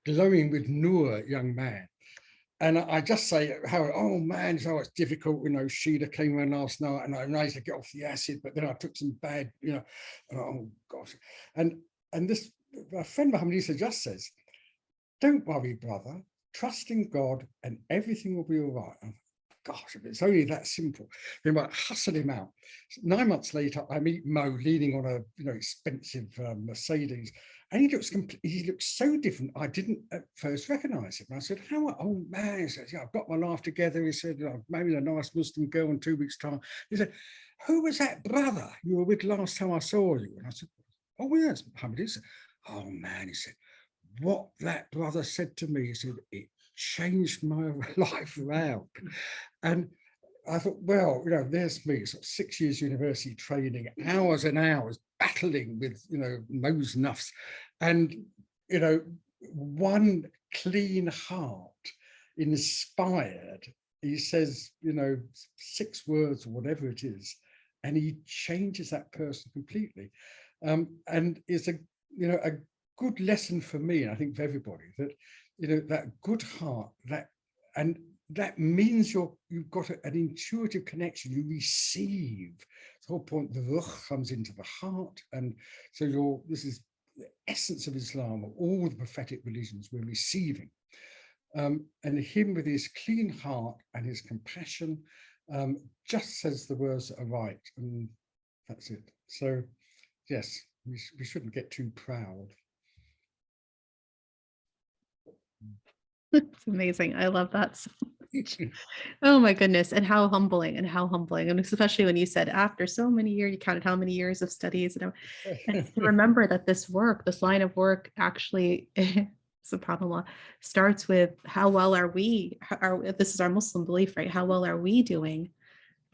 glowing with nur young man. And I just say, oh man, so it's difficult, you know, Sheila came around last night and I managed to get off the acid, but then I took some bad, you know, oh gosh. And this, a friend Muhammad Isa just says, don't worry, brother, trust in God and everything will be all right. Gosh, if it's only that simple. Then I hustle him out. 9 months later, I meet Mo leaning on a, you know, expensive Mercedes, and he looks so different. I didn't at first recognize him. I said, "How are old man?" He said, "Yeah, I've got my life together." He said, "I've married a nice Muslim girl in 2 weeks' time." He said, "Who was that brother you were with last time I saw you?" And I said, "Oh yes, Muhammad." He said, "Oh man," he said, "what that brother said to me," he said, "it changed my life around." And I thought, well, you know, there's me, sort of 6 years university training, hours and hours battling with, you know, Mo's Nufs, and, you know, one clean heart, inspired, he says, you know, 6 words or whatever it is, and he changes that person completely. And it's a, you know, a good lesson for me, and I think for everybody, that, you know, that good heart, and that means you've got an intuitive connection. You receive. The whole point, the ruh comes into the heart, and so this is the essence of Islam, of all the prophetic religions. We're receiving, and him with his clean heart and his compassion, just says the words that are right, and that's it. So, yes, we shouldn't get too proud. It's amazing. I love that so much. Oh my goodness. And how humbling, and especially when you said after so many years, you counted how many years of studies, and to remember that this line of work actually, subhanAllah, starts with how well are we, this is our Muslim belief, right? How well are we doing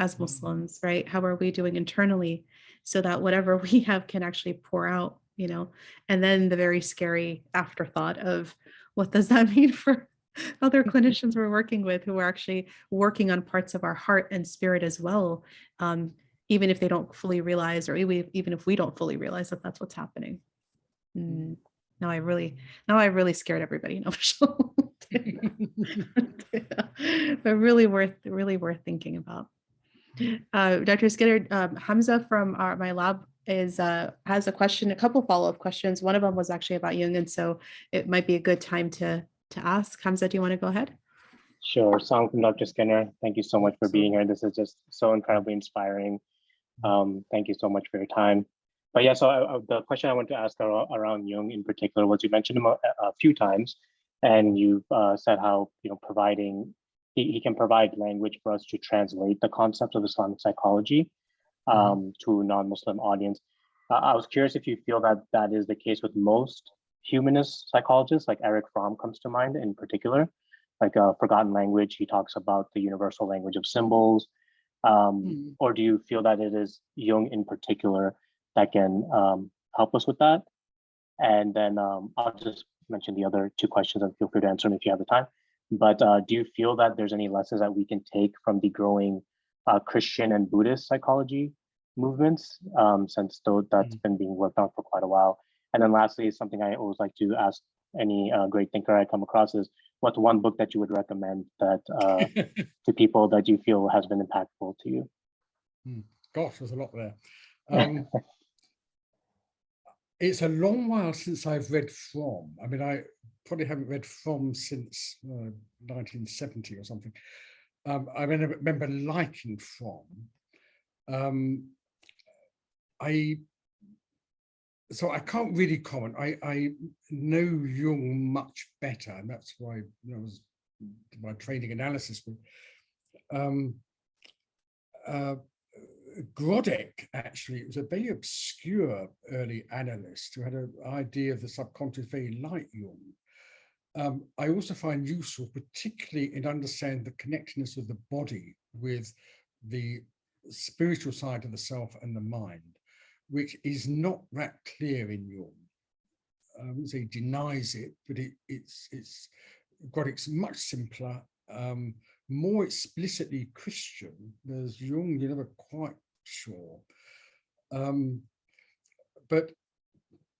as Muslims, right? How are we doing internally, so that whatever we have can actually pour out, you know? And then the very scary afterthought of, what does that mean for other clinicians we're working with, who are actually working on parts of our heart and spirit as well, even if they don't fully realize, or even if we don't fully realize that that's what's happening. Now I really scared everybody. No, but really worth thinking about. Dr. Skinner, Hamza from my lab has a question, a couple follow-up questions. One of them was actually about Jung, and so it might be a good time to ask. Hamza, do you want to go ahead? Sure. Assalamualaikum, Dr. Skinner. Thank you so much for being here. This is just so incredibly inspiring. Thank you so much for your time. But yeah, so the question I want to ask around Jung in particular was, you mentioned him a few times, and you've said how, you know, he can provide language for us to translate the concepts of Islamic psychology to a non-Muslim audience. I was curious if you feel that that is the case with most humanist psychologists, like Erich Fromm comes to mind in particular, like Forgotten Language. He talks about the universal language of symbols. Or do you feel that it is Jung in particular that can help us with that? And then I'll just mention the other 2 questions, and feel free to answer them if you have the time. But do you feel that there's any lessons that we can take from the growing Christian and Buddhist psychology movements, since that's been being worked on for quite a while? And then lastly, something I always like to ask any great thinker I come across is, what's one book that you would recommend that to people that you feel has been impactful to you? Gosh, there's a lot there. It's a long while since I've read Fromm. I mean, I probably haven't read Fromm since 1970 or something. I remember liking Fromm. so I can't really comment. I know Jung much better, and that's why I was my training analysis. Grodek actually was a very obscure early analyst who had an idea of the subconscious very like Jung. I also find useful, particularly in understanding the connectedness of the body with the spiritual side of the self and the mind, which is not that clear in Jung. I wouldn't say he denies it, but it's Grodek's much simpler, more explicitly Christian. There's Jung, you're never quite sure. But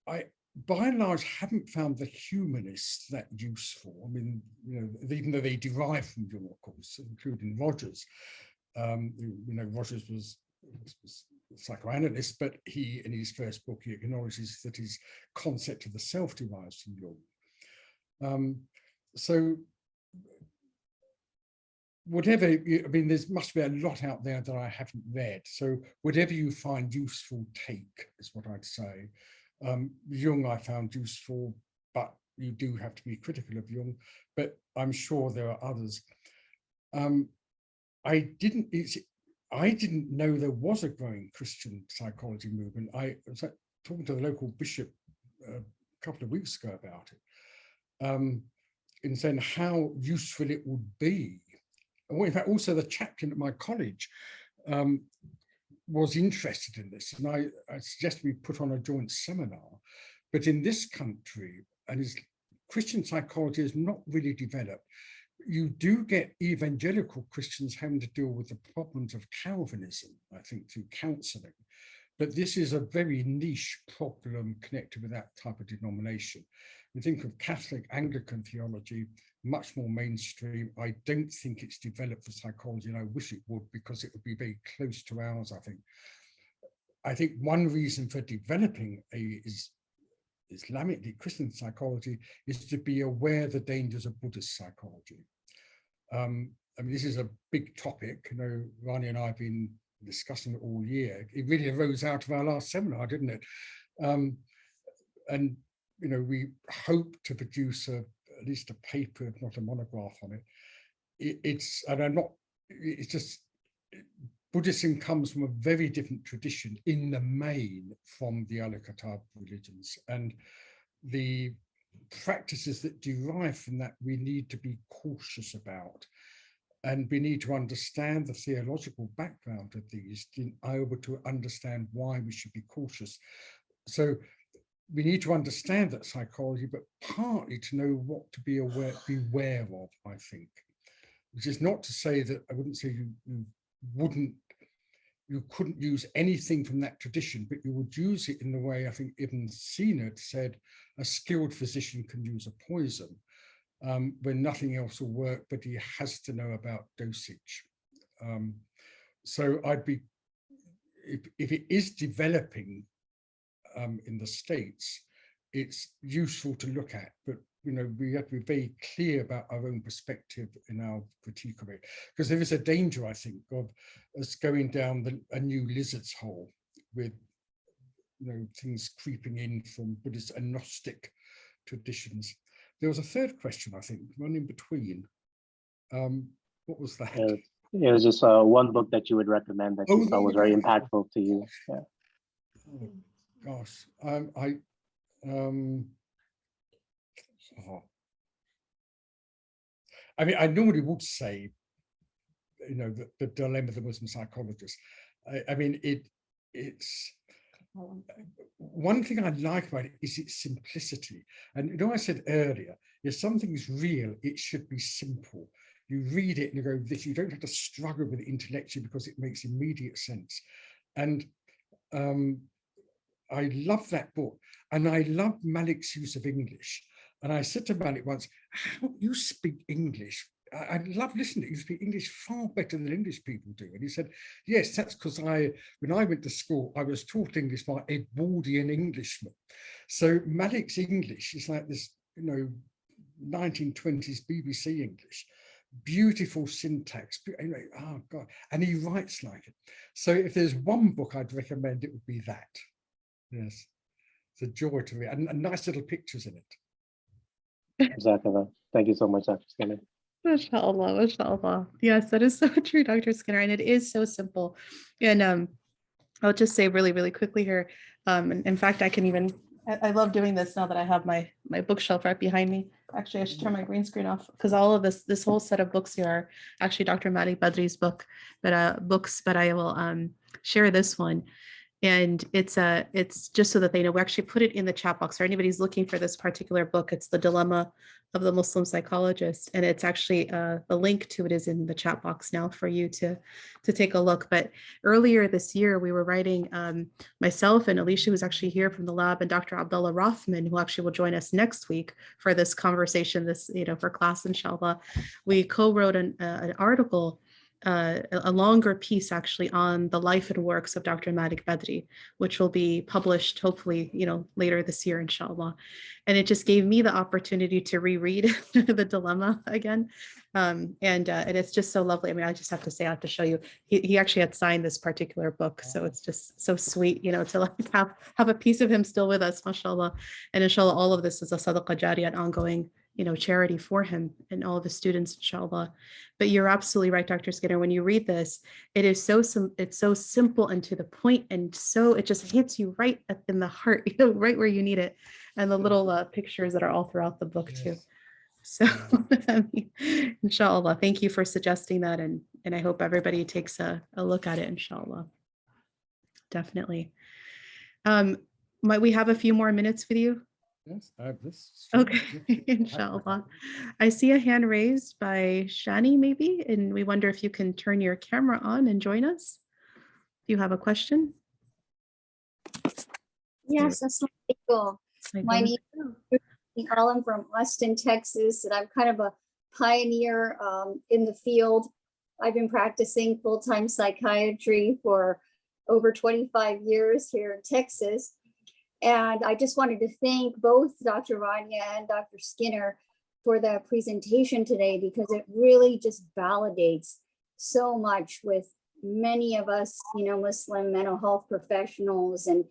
I, by and large, haven't found the humanists that useful. I mean, even though they derive from Jung, of course, including Rogers. Rogers was a psychoanalyst, but he, in his first book, he acknowledges that his concept of the self derives from Jung. So whatever, I mean, there must be a lot out there that I haven't read. So whatever you find useful, take, is what I'd say. Jung I found useful, but you do have to be critical of Jung, but I'm sure there are others. I didn't know there was a growing Christian psychology movement. I was talking to the local bishop a couple of weeks ago about it, in saying how useful it would be. In fact, also the chaplain at my college was interested in this, and I suggested we put on a joint seminar. But in this country, and Christian psychology is not really developed. You do get evangelical Christians having to deal with the problems of Calvinism, I think, through counseling. But this is a very niche problem connected with that type of denomination. You think of Catholic Anglican theology, much more mainstream. I don't think it's developed for psychology, and I wish it would, because it would be very close to ours, I think. I think one reason for developing Islamic Christian psychology is to be aware of the dangers of Buddhist psychology. I mean, this is a big topic. Rani and I have been discussing it all year. It really arose out of our last seminar, didn't it? And we hope to produce at least a paper, if not a monograph on it. It's just Buddhism comes from a very different tradition in the main from the Al-Kitab religions, and the practices that derive from that we need to be cautious about, and we need to understand the theological background of these in order to understand why we should be cautious. So we need to understand that psychology, but partly to know what to beware of, I think. Which is not to say that I wouldn't say you couldn't use anything from that tradition, but you would use it in the way I think Ibn Sina said a skilled physician can use a poison when nothing else will work, but he has to know about dosage. So I'd be, if it is developing in the States, it's useful to look at, but we have to be very clear about our own perspective in our critique of it, because there is a danger, I think, of us going down a new lizard's hole with things creeping in from Buddhist and Gnostic traditions. There was a third question, I think, one in between. What was that? It was just one book that you would recommend that you thought was very impactful to you. Yeah. Oh, gosh, I mean, I normally would say, the dilemma of the Muslim psychologist. I mean, it's one thing I like about it is its simplicity. And I said earlier, if something's real, it should be simple. You read it and you go, this, you don't have to struggle with it intellectually because it makes immediate sense. And I love that book, and I love Malik's use of English. And I said to Malik once, how you speak English? I love listening to you speak English far better than English people do. And he said, yes, that's because when I went to school, I was taught English by Edwardian Englishmen. So Malik's English is like this, 1920s BBC English, beautiful syntax, oh God, and he writes like it. So if there's one book I'd recommend, it would be that. Yes. it's a joy to read, and nice little pictures in it. Exactly. Thank you so much, Dr. Skinner. MashaAllah, MashaAllah. Yes, that is so true, Dr. Skinner. And it is so simple. And I'll just say really, really quickly here. In fact, I love doing this now that I have my bookshelf right behind me. Actually, I should turn my green screen off because all of this whole set of books here are actually Dr. Malik Badri's books, but I will share this one. And it's just so that they know, we actually put it in the chat box, or anybody's looking for this particular book. It's The Dilemma of the Muslim Psychologist. And it's actually, the link to it is in the chat box now for you to take a look. But earlier this year, we were writing, myself and Alicia, who's actually here from the lab, and Dr. Abdullah Rothman, who actually will join us next week for this conversation, for class, inshallah. We co-wrote an article, a longer piece actually on the life and works of Dr. Malik Badri, which will be published hopefully, later this year, inshallah. And it just gave me the opportunity to reread The Dilemma again. And it's just so lovely. I mean, I just have to say, I have to show you, he actually had signed this particular book. So it's just so sweet, to like have a piece of him still with us, mashallah. And inshallah, all of this is a sadaqah jariyah, an ongoing charity for him and all of his students, inshallah. But you're absolutely right, Dr. Skinner. When you read this, it's so simple and to the point, and so it just hits you right in the heart, right where you need it. And the little pictures that are all throughout the book too. So, inshallah, thank you for suggesting that, and I hope everybody takes a look at it, inshallah. Definitely. Might we have a few more minutes with you? Yes, I have this. Okay, inshallah. I see a hand raised by Shani, maybe, and we wonder if you can turn your camera on and join us. Do you have a question? Yes, assalamu alaikum. My name is I'm from Austin, Texas, and I'm kind of a pioneer in the field. I've been practicing full-time psychiatry for over 25 years here in Texas. And I just wanted to thank both Dr. Rania and Dr. Skinner for the presentation today, because it really just validates so much with many of us, Muslim mental health professionals and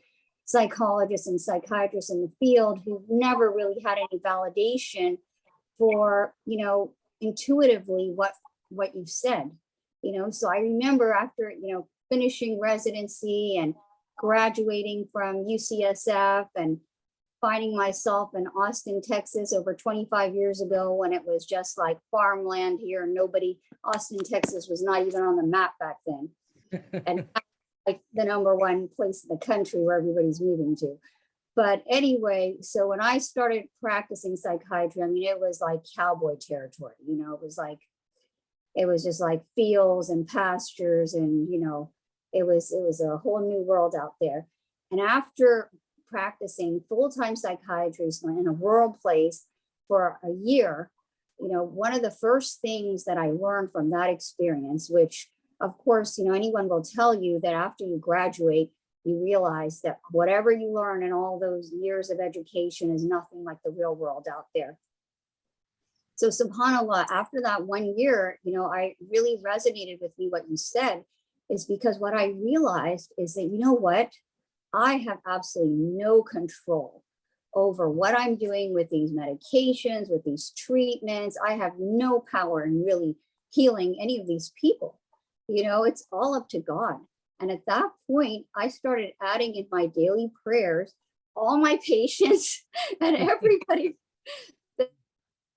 psychologists and psychiatrists in the field who've never really had any validation for, intuitively what you've said, So I remember after, finishing residency and graduating from UCSF and finding myself in Austin, Texas over 25 years ago, when it was just like farmland here and Austin, Texas was not even on the map back then. And like the #1 place in the country where everybody's moving to. But anyway, so when I started practicing psychiatry, I mean, it was like cowboy territory, it was just like fields and pastures and, it was a whole new world out there. And after practicing full-time psychiatry in a rural place for a year, one of the first things that I learned from that experience, which of course, anyone will tell you that after you graduate, you realize that whatever you learn in all those years of education is nothing like the real world out there. So subhanAllah, after that 1 year, I really resonated with me what you said, is because what I realized is that, I have absolutely no control over what I'm doing with these medications, with these treatments. I have no power in really healing any of these people. It's all up to God. And at that point, I started adding in my daily prayers, all my patients and everybody that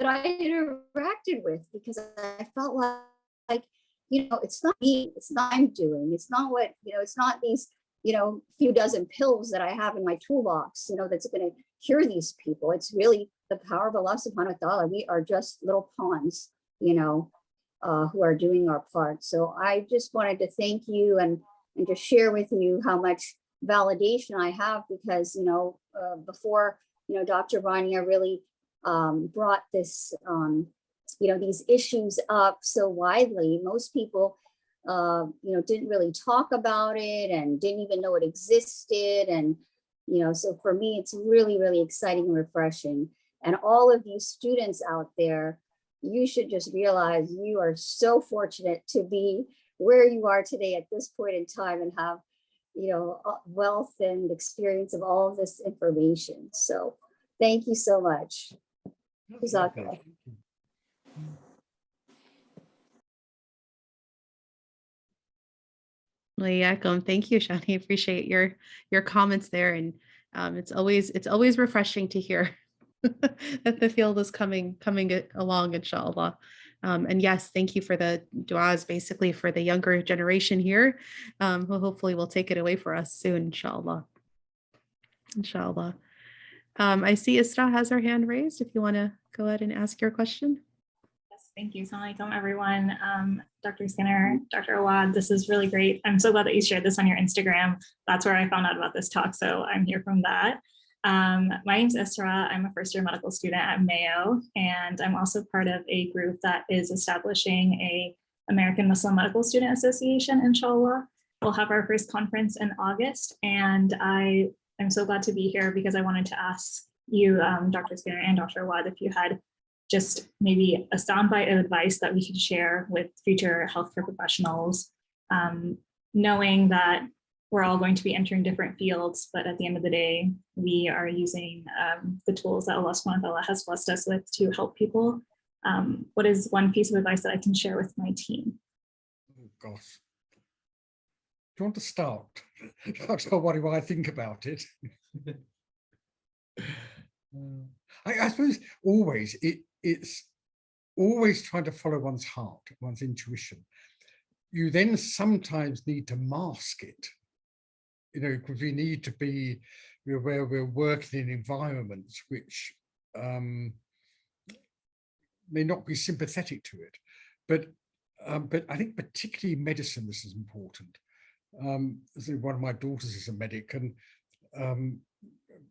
I interacted with, because I felt like, it's not me, it's not I'm doing, it's not what, it's not these, few dozen pills that I have in my toolbox, that's going to cure these people. It's really the power of Allah subhanahu wa ta'ala. We are just little pawns, who are doing our part. So I just wanted to thank you and just share with you how much validation I have, because, before, Dr. Rania really brought this, these issues up so widely, most people, didn't really talk about it and didn't even know it existed. And, so for me, it's really, really exciting and refreshing. And all of you students out there, you should just realize you are so fortunate to be where you are today at this point in time and have wealth and experience of all of this information. So thank you so much. Jazakallah. Thank you, Shani. Appreciate your comments there, and it's always refreshing to hear that the field is coming along, inshallah. And yes, thank you for the du'as, basically for the younger generation here, who hopefully will take it away for us soon, inshallah. Inshallah. I see Isra has her hand raised. If you want to go ahead and ask your question. Yes, thank you. Assalamu alaikum, everyone. Dr. Skinner, Dr. Awad, this is really great. I'm so glad that you shared this on your Instagram. That's where I found out about this talk, so I'm here from that. My name's Isra. I'm a first-year medical student at Mayo, and I'm also part of a group that is establishing a American Muslim Medical Student Association, inshallah. We'll have our first conference in August, and I am so glad to be here because I wanted to ask you, Dr. Skinner and Dr. Awad, if you had just maybe a soundbite of advice that we could share with future healthcare professionals, knowing that we're all going to be entering different fields, but at the end of the day, we are using the tools that Allah subhanahu wa ta'ala has blessed us with to help people. What is one piece of advice that I can share with my team? Oh gosh. Do you want to start? What do I think about it? I suppose always it's always trying to follow one's heart, one's intuition. You then sometimes need to mask it, because we need to be where we're working in environments which may not be sympathetic to it. But I think particularly in medicine, this is important. So one of my daughters is a medic and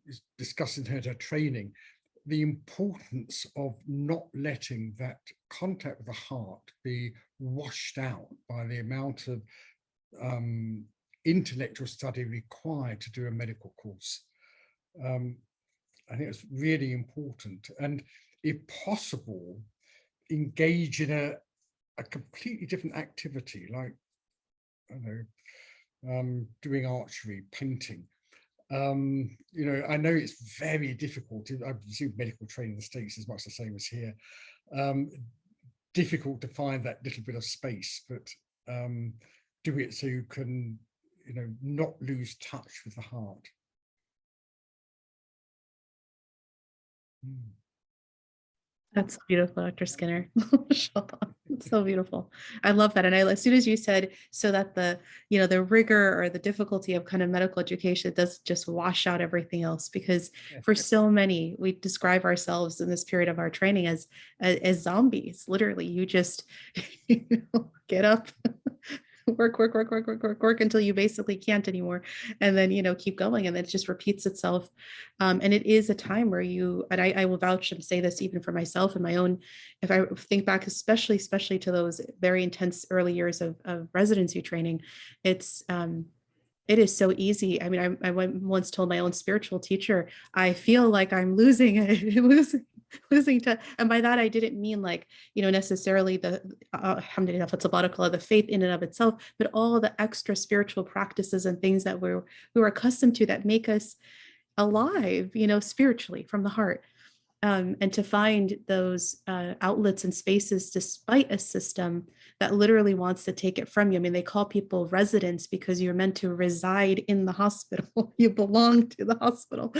is discussing her training, the importance of not letting that contact with the heart be washed out by the amount of intellectual study required to do a medical course. I think it's really important, and if possible, engage in a completely different activity, like, I don't know, doing archery, painting. I know it's very difficult. I do medical training in the States is much the same as here. Difficult to find that little bit of space, but do it so you can, not lose touch with the heart. That's beautiful, Dr. Skinner. It's so beautiful. I love that. And as soon as you said, so that the rigor or the difficulty of kind of medical education does just wash out everything else, because for so many, we describe ourselves in this period of our training as zombies. Literally, you just get up, work until you basically can't anymore, and then keep going, and then it just repeats itself. And it is a time where and I will vouch and say this even for myself and my own, if I think back especially to those very intense early years of residency training, it is so easy. I mean, I once told my own spiritual teacher, I feel like I'm losing to, and by that I didn't mean necessarily the alhamdulillah the faith in and of itself, but all the extra spiritual practices and things that we were accustomed to that make us alive, spiritually from the heart. And to find those outlets and spaces despite a system that literally wants to take it from you. I mean, they call people residents because you're meant to reside in the hospital. You belong to the hospital,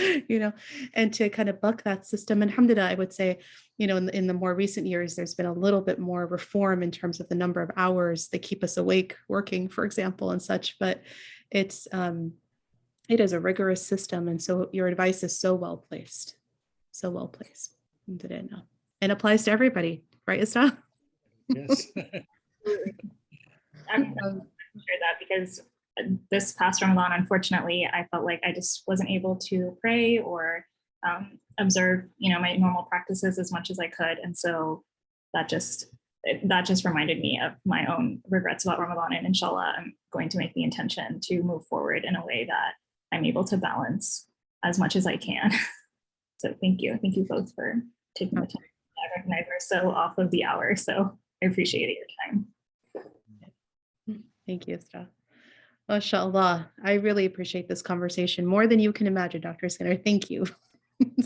and to kind of buck that system. And alhamdulillah, I would say, in the more recent years, there's been a little bit more reform in terms of the number of hours that keep us awake working, for example, and such. But it is a rigorous system. And so your advice is so well placed. So well placed. And applies to everybody, right, Isra? Yes. I'm sure that because this past Ramadan, unfortunately, I felt like I just wasn't able to pray or observe, my normal practices as much as I could. And so that just reminded me of my own regrets about Ramadan. And inshallah, I'm going to make the intention to move forward in a way that I'm able to balance as much as I can. So thank you. Thank you both for taking the time. I recognize we're so off of the hour, so I appreciate your time. Thank you, Isra. MashaAllah. I really appreciate this conversation more than you can imagine, Dr. Skinner. Thank you.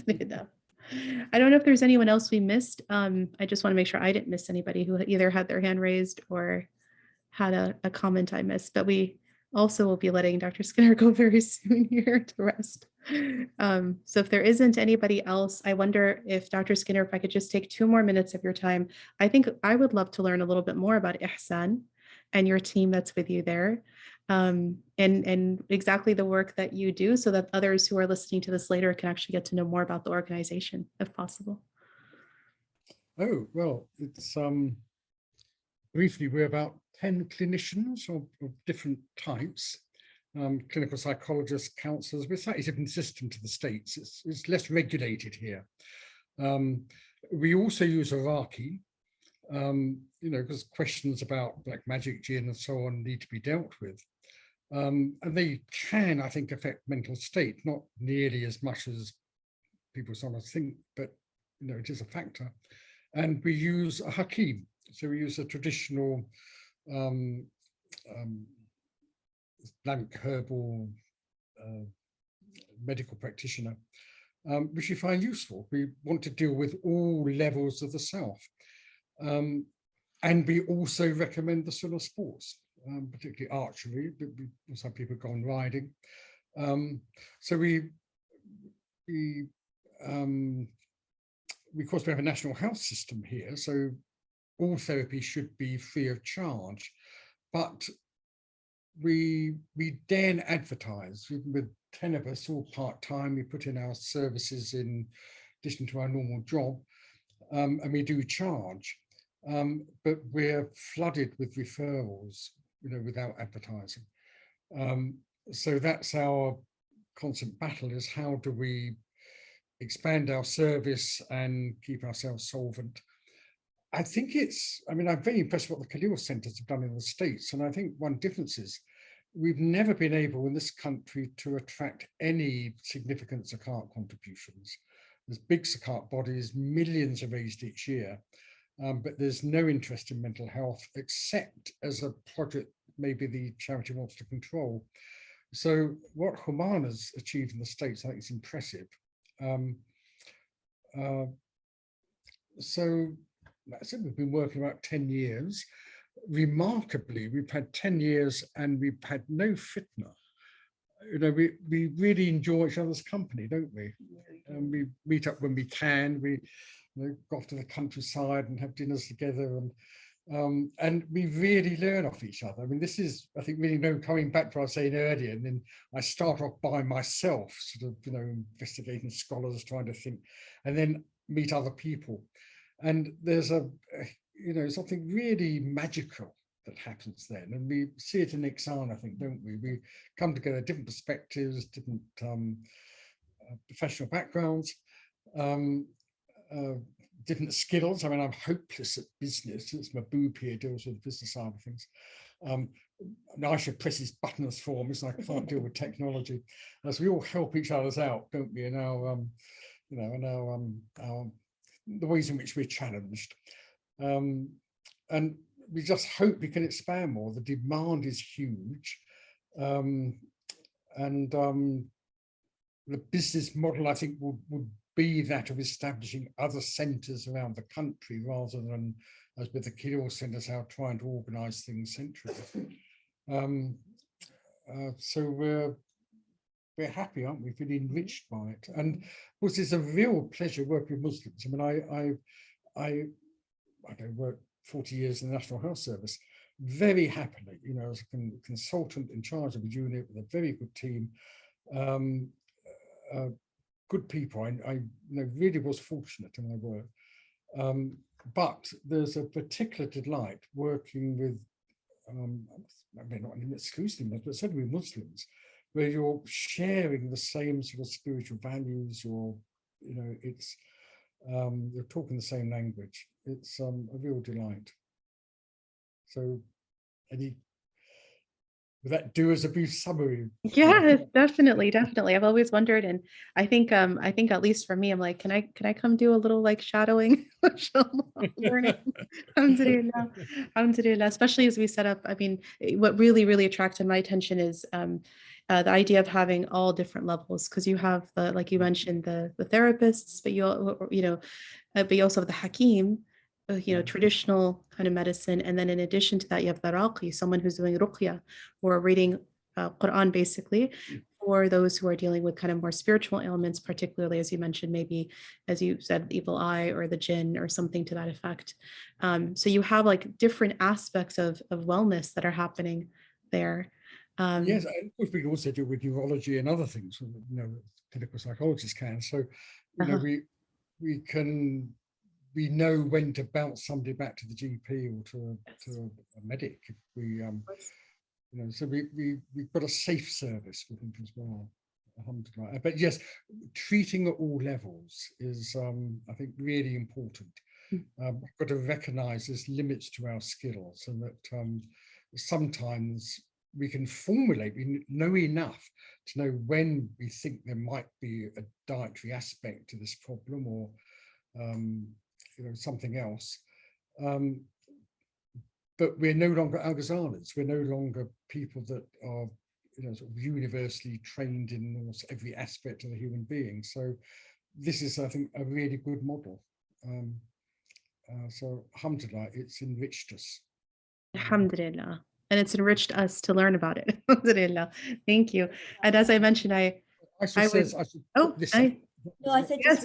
I don't know if there's anyone else we missed. I just want to make sure I didn't miss anybody who either had their hand raised or had a comment I missed, but we also will be letting Dr. Skinner go very soon here to rest. So if there isn't anybody else, I wonder if Dr. Skinner, if I could just take 2 more minutes of your time. I think I would love to learn a little bit more about Ihsan and your team that's with you there, and exactly the work that you do, so that others who are listening to this later can actually get to know more about the organization, if possible. Oh, well, it's briefly, we're about 10 clinicians of different types, clinical psychologists, counselors. We're a slightly different system to the States. It's less regulated here. We also use Iraqi, you know, because questions about black magic, jinn, and so on need to be dealt with. And they can, I think, affect mental state, not nearly as much as people sometimes think, but, you know, it is a factor. And we use a Hakim. So we use a traditional Islamic herbal medical practitioner, which we find useful. We want to deal with all levels of the self. And we also recommend the sort of sports, particularly archery, but we also have people go on riding. So of course, we have a national health system here, so all therapy should be free of charge, but we then advertise. With 10 of us, all part-time, we put in our services in addition to our normal job, and we do charge, but we're flooded with referrals, you know, without advertising. So that's our constant battle, is how do we expand our service and keep ourselves solvent. I think I'm very impressed with what the Khalil centers have done in the States. And I think one difference is we've never been able in this country to attract any significant zakat contributions. There's big zakat bodies, millions are raised each year, but there's no interest in mental health except as a project maybe the charity wants to control. So what Humana's achieved in the States, I think, is impressive. So that's it. We've been working about 10 years. Remarkably, we've had 10 years and we've had no fitna. You know, we really enjoy each other's company, don't we? And we meet up when we can. We go off to the countryside and have dinners together, and we really learn off each other. I mean, this is, I think, really coming back to what I was saying earlier, and then I start off by myself, sort of, you know, investigating scholars, trying to think, and then meet other people. And there's you know, something really magical that happens then. And we see it in Ihsan, I think, don't we? We come together, different perspectives, different professional backgrounds, different skills. I mean, I'm hopeless at business. It's my boob here deals with the business side of things. Aisha presses buttons for me, so I can't deal with technology. As we all help each other's out, don't we? In our, you know, in our the ways in which we're challenged. And we just hope we can expand more. The demand is huge. And the business model, I think, would be that of establishing other centres around the country rather than, as with the Khalil centres, how trying to organise things centrally. So we're happy, aren't we? We've been enriched by it. And of course, it's a real pleasure working with Muslims. I mean, I worked 40 years in the National Health Service, very happily, you know, as a consultant in charge of a unit with a very good team, good people. I you know, really was fortunate in my work. But there's a particular delight working with, I mean, not exclusively, but certainly with Muslims, where you're sharing the same sort of spiritual values, you're, you know, it's, you're talking the same language. It's a real delight. So any Would that do as a brief summary? Yeah, definitely, definitely. I've always wondered, and I think at least for me, I'm like, can I come do a little like shadowing, learning? Alhamdulillah, alhamdulillah. Especially as we set up. I mean, what really attracted my attention is the idea of having all different levels, because you have the, like you mentioned, the therapists, but but you also have the hakim, traditional kind of medicine. And then in addition to that, you have the raqi, someone who's doing ruqya or reading Quran, basically, for those who are dealing with kind of more spiritual ailments, particularly, as you mentioned, maybe, as you said, evil eye or the jinn or something to that effect. So you have like different aspects of wellness that are happening there. Yes, and of course we can also deal with neurology and other things, clinical psychologists can. So, we know when to bounce somebody back to the GP or to a medic. If we, so we've got a safe service, we think, as well. Alhamdulillah. But yes, treating at all levels is, I think, really important. We've got to recognise there's limits to our skills, and that sometimes we can formulate, we know enough to know when we think there might be a dietary aspect to this problem, or something else. But we're no longer Al-Ghazalis. We're no longer people that are sort of universally trained in almost every aspect of the human being. So this is, I think, a really good model. So alhamdulillah, it's enriched us. Alhamdulillah. And it's enriched us to learn about it. Alhamdulillah. Thank you. And as I mentioned, I should yes,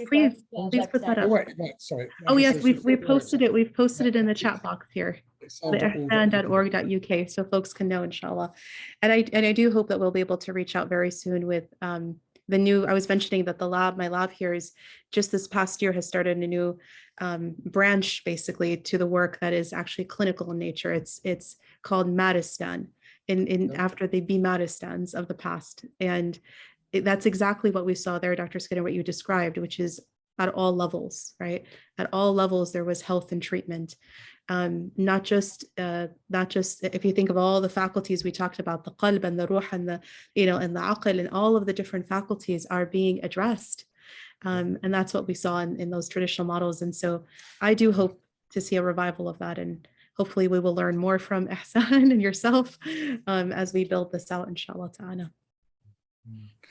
please put that up. Wait, sorry. Oh yes, we've posted it. We've posted it in the chat box here. ihsan.org.uk, so folks can know, inshallah. And I do hope that we'll be able to reach out very soon with the new. I was mentioning that my lab here is just this past year has started a new branch, basically, to the work that is actually clinical in nature. It's called Madistan, after the Madistans of the past. And that's exactly what we saw there, Dr. Skinner, what you described, which is at all levels, right? At all levels, there was health and treatment. Not just if you think of all the faculties we talked about, the qalb and the ruh and the, and the aql, and all of the different faculties are being addressed. And that's what we saw in those traditional models. And so I do hope to see a revival of that. And hopefully we will learn more from Ihsan and yourself as we build this out, inshallah ta'ala.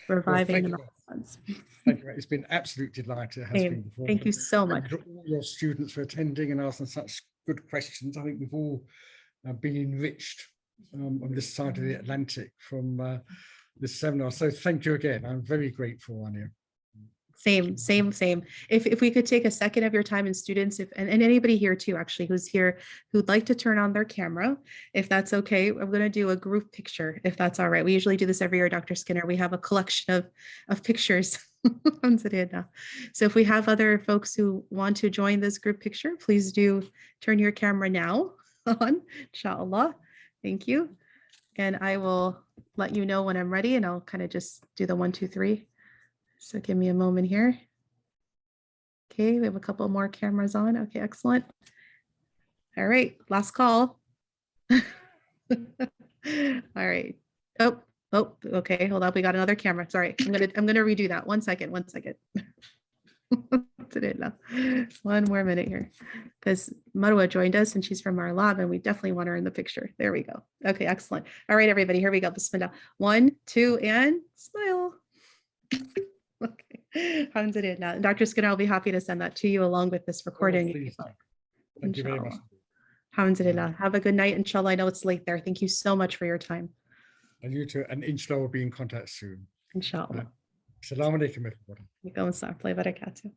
Reviving the ones. Thank you. It's been an absolute delight. It has been before. Thank you so much. Thank you to all your students for attending and asking such good questions. I think we've all been enriched on this side of the Atlantic from this seminar. So thank you again. I'm very grateful, Anya. Same. If we could take a second of your time, and students, and anybody here too, actually, who's here, who'd like to turn on their camera, if that's okay, I'm going to do a group picture, if that's all right. We usually do this every year, Dr. Skinner. We have a collection of pictures. So if we have other folks who want to join this group picture, please do turn your camera now on, inshallah. Thank you. And I will let you know when I'm ready, and I'll kind of just do the 1, 2, 3. So give me a moment here. Okay, we have a couple more cameras on. Okay, excellent. All right, last call. All right. Oh, okay, hold up. We got another camera. Sorry, I'm gonna redo that. One second. One more minute here, because Marwa joined us and she's from our lab, and we definitely want her in the picture. There we go. Okay, excellent. All right, everybody, here we go. Bismillah. 1, 2, and smile. Okay, alhamdulillah. Dr. Skinner, I'll be happy to send that to you along with this recording. Thank you very much. Alhamdulillah. Have a good night, inshallah. I know it's late there. Thank you so much for your time. And you too. And inshallah, we'll be in contact soon. Inshallah. Assalamu alaikum, everybody. Wa alaikum assalam wa barakatuh.